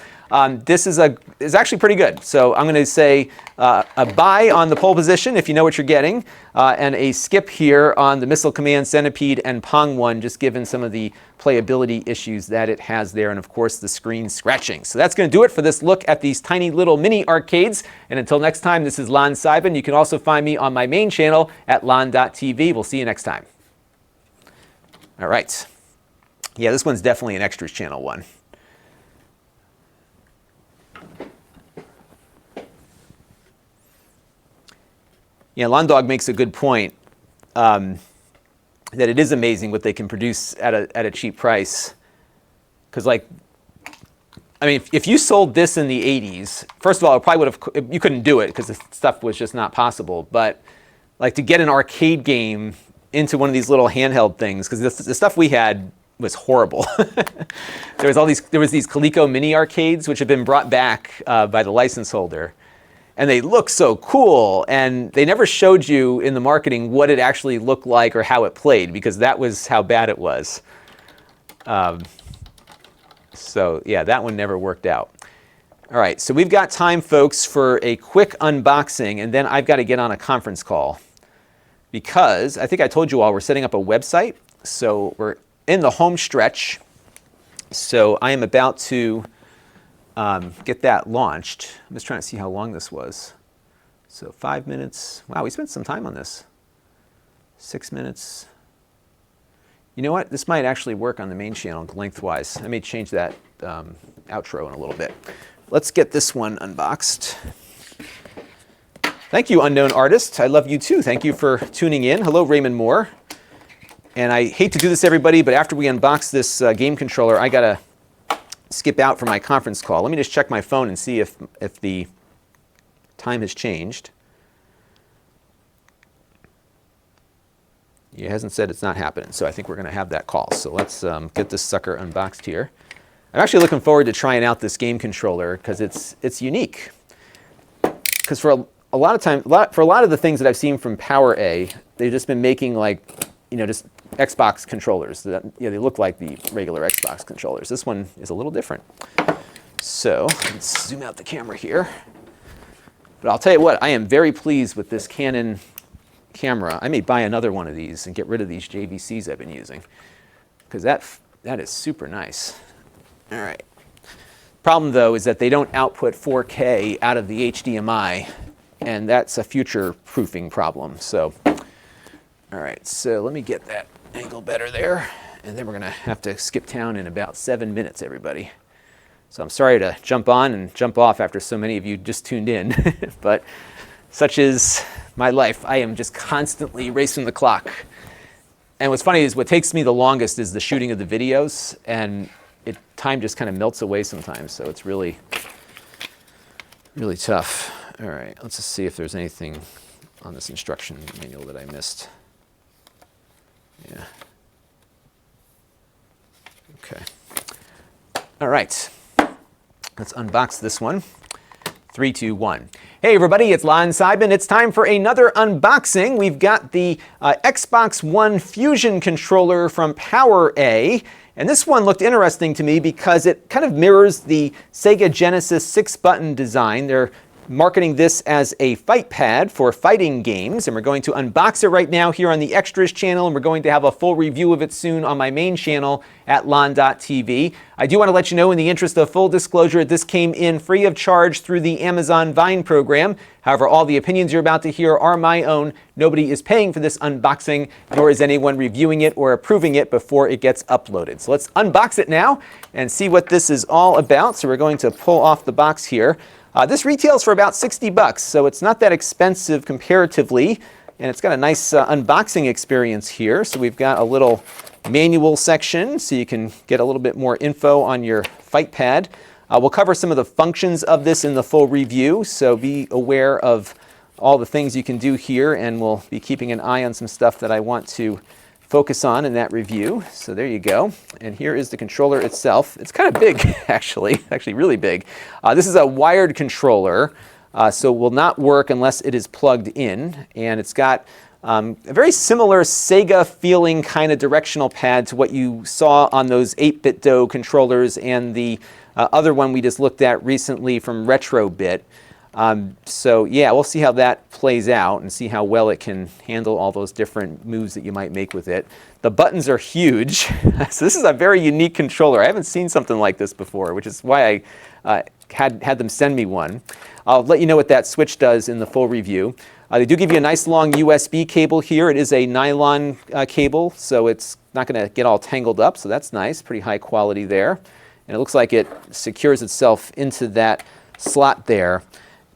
this is actually pretty good. So I'm going to say a buy on the pole position if you know what you're getting, and a skip here on the Missile Command, Centipede, and Pong one, just given some of the playability issues that it has there, and of course the screen scratching. So that's going to do it for this look at these tiny little mini arcades. And until next time, this is Lon.TV. You can also find me on my main channel at Lon.TV. We'll see you next time. All right. Yeah, this one's definitely an extras channel one. Yeah, LonDog makes a good point that it is amazing what they can produce at a cheap price. Because, like, I mean, if you sold this in the 80s, first of all, it probably would have, you couldn't do it because the stuff was just not possible. But, like, to get an arcade game into one of these little handheld things, because the stuff we had was horrible. There was these Coleco mini arcades, which have been brought back by the license holder. And they look so cool, and they never showed you in the marketing what it actually looked like or how it played, because that was how bad it was. So yeah, that one never worked out. All right, so we've got time, folks, for a quick unboxing, and then I've got to get on a conference call. because I think I told you all we're setting up a website. So we're in the home stretch. So I am about to get that launched. I'm just trying to see how long this was. So 5 minutes. Wow, we spent some time on this. 6 minutes. You know what? This might actually work on the main channel lengthwise. I may change that outro in a little bit. Let's get this one unboxed. Thank you, unknown artist. I love you too. Thank you for tuning in. Hello, Raymond Moore. And I hate to do this, everybody, but after we unbox this game controller, I gotta skip out for my conference call. Let me just check my phone and see if the time has changed. It hasn't said it's not happening, so I think we're going to have that call. So let's get this sucker unboxed here. I'm actually looking forward to trying out this game controller because it's unique. Because for a lot of the things that I've seen from PowerA, they've just been making just Xbox controllers. They look like the regular Xbox controllers. This one is a little different. So let's zoom out the camera here. But I'll tell you what, I am very pleased with this Canon camera. I may buy another one of these and get rid of these JVCs I've been using because that is super nice. All right. Problem though is that they don't output 4K out of the HDMI, and that's a future proofing problem. So, all right. So let me get that angle better there, and then we're gonna have to skip town in about 7 minutes, everybody. So I'm sorry to jump on and jump off after so many of you just tuned in, but such is my life. I am just constantly racing the clock. And what's funny is what takes me the longest is the shooting of the videos, and time just kind of melts away sometimes, so it's really, really tough. All right, let's just see if there's anything on this instruction manual that I missed. Yeah. Okay. All right. Let's unbox this one. 3, 2, 1. Hey everybody, it's Lon.TV. It's time for another unboxing. We've got the Xbox One Fusion controller from PowerA. And this one looked interesting to me because it kind of mirrors the Sega Genesis 6-button design. They're marketing this as a fight pad for fighting games, and we're going to unbox it right now here on the Extras channel, and we're going to have a full review of it soon on my main channel at Lon.TV. I do want to let you know, in the interest of full disclosure, this came in free of charge through the Amazon Vine program. However, all the opinions you're about to hear are my own. Nobody is paying for this unboxing, nor is anyone reviewing it or approving it before it gets uploaded. So let's unbox it now and see what this is all about. So we're going to pull off the box here. This retails for about $60, so it's not that expensive comparatively, and it's got a nice unboxing experience here. So we've got a little manual section, so you can get a little bit more info on your fight pad. We'll cover some of the functions of this in the full review, so be aware of all the things you can do here, and we'll be keeping an eye on some stuff that I want to focus on in that review. So there you go. And here is the controller itself. It's kind of big, actually really big. This is a wired controller, so will not work unless it is plugged in. And it's got a very similar Sega feeling kind of directional pad to what you saw on those 8BitDo controllers and the other one we just looked at recently from RetroBit. So yeah, we'll see how that plays out and see how well it can handle all those different moves that you might make with it. The buttons are huge. So this is a very unique controller. I haven't seen something like this before, which is why I had them send me one. I'll let you know what that switch does in the full review. They do give you a nice long USB cable here. It is a nylon cable, so it's not going to get all tangled up, so that's nice. Pretty high quality there. And it looks like it secures itself into that slot there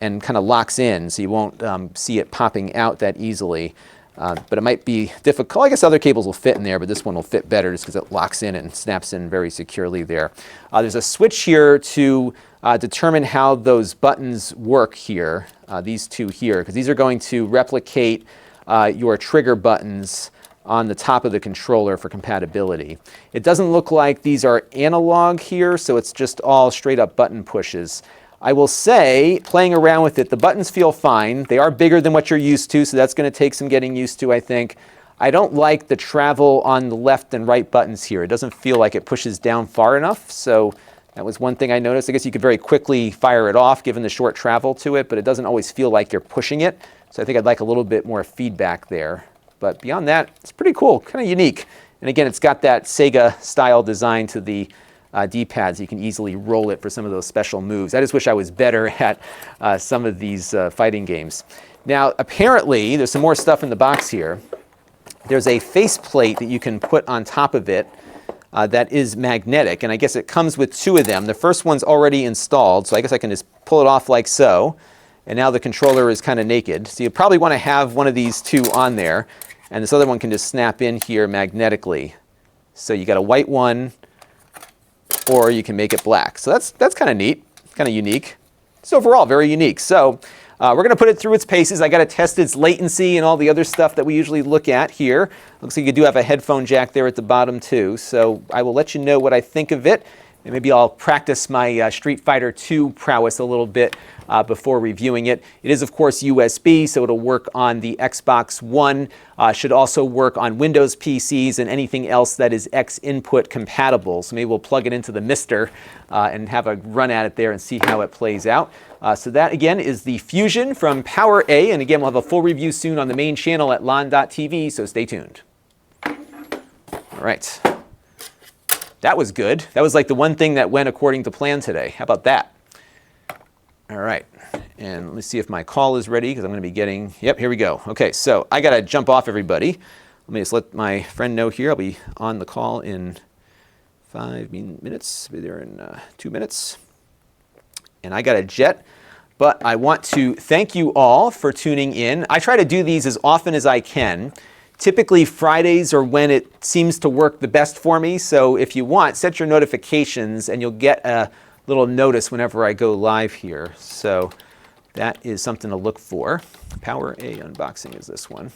and kind of locks in, so you won't see it popping out that easily. But it might be difficult. I guess other cables will fit in there, but this one will fit better just because it locks in and snaps in very securely there. There's a switch here to determine how those buttons work here, these two here, because these are going to replicate your trigger buttons on the top of the controller for compatibility. It doesn't look like these are analog here, so it's just all straight up button pushes. I will say, playing around with it, the buttons feel fine. They are bigger than what you're used to, so that's going to take some getting used to, I think. I don't like the travel on the left and right buttons here. It doesn't feel like it pushes down far enough, so that was one thing I noticed. I guess you could very quickly fire it off given the short travel to it, but it doesn't always feel like you're pushing it. So I think I'd like a little bit more feedback there. But beyond that, it's pretty cool, kind of unique. And again, it's got that Sega-style design to the D-pads. You can easily roll it for some of those special moves. I just wish I was better at some of these fighting games. Now, apparently, there's some more stuff in the box here. There's a faceplate that you can put on top of it that is magnetic, and I guess it comes with two of them. The first one's already installed, so I guess I can just pull it off like so, and now the controller is kind of naked. So you probably want to have one of these two on there, and this other one can just snap in here magnetically. So you got a white one, or you can make it black. So that's kind of neat, kind of unique. So overall, very unique. So we're going to put it through its paces. I got to test its latency and all the other stuff that we usually look at here. Looks like you do have a headphone jack there at the bottom too. So I will let you know what I think of it. And maybe I'll practice my Street Fighter II prowess a little bit before reviewing it. It is, of course, USB, so it'll work on the Xbox One. Should also work on Windows PCs and anything else that is X-input compatible. So maybe we'll plug it into the Mister and have a run at it there and see how it plays out. So that, again, is the Fusion from Power A. And again, we'll have a full review soon on the main channel at Lon.TV, so stay tuned. All right. That was good. That was like the one thing that went according to plan today. How about that? All right. And let me see if my call is ready, because I'm going to be getting... Yep, here we go. Okay, so I got to jump off, everybody. Let me just let my friend know here. I'll be on the call in 5 minutes. I'll be there in 2 minutes. And I got a jet. But I want to thank you all for tuning in. I try to do these as often as I can. Typically, Fridays are when it seems to work the best for me. So if you want, set your notifications and you'll get a little notice whenever I go live here. So that is something to look for. Power A unboxing is this one.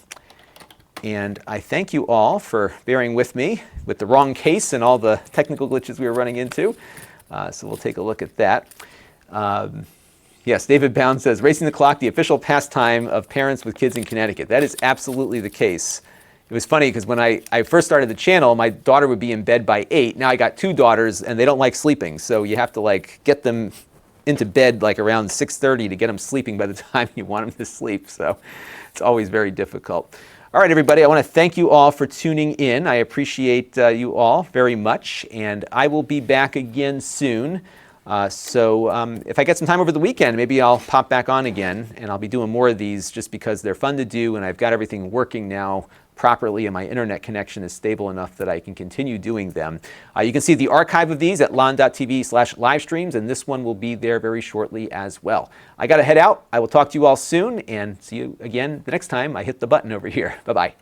And I thank you all for bearing with me with the wrong case and all the technical glitches we were running into. So we'll take a look at that. Yes, David Bound says, racing the clock, the official pastime of parents with kids in Connecticut. That is absolutely the case. It was funny because when I first started the channel, my daughter would be in bed by 8. Now I got 2 daughters and they don't like sleeping. So you have to like get them into bed like around 6:30 to get them sleeping by the time you want them to sleep. So it's always very difficult. All right, everybody, I want to thank you all for tuning in. I appreciate you all very much. And I will be back again soon. If I get some time over the weekend, maybe I'll pop back on again, and I'll be doing more of these just because they're fun to do, and I've got everything working now properly, and my internet connection is stable enough that I can continue doing them. You can see the archive of these at lon.tv/livestreams, and this one will be there very shortly as well. I got to head out. I will talk to you all soon, and see you again the next time I hit the button over here. Bye-bye.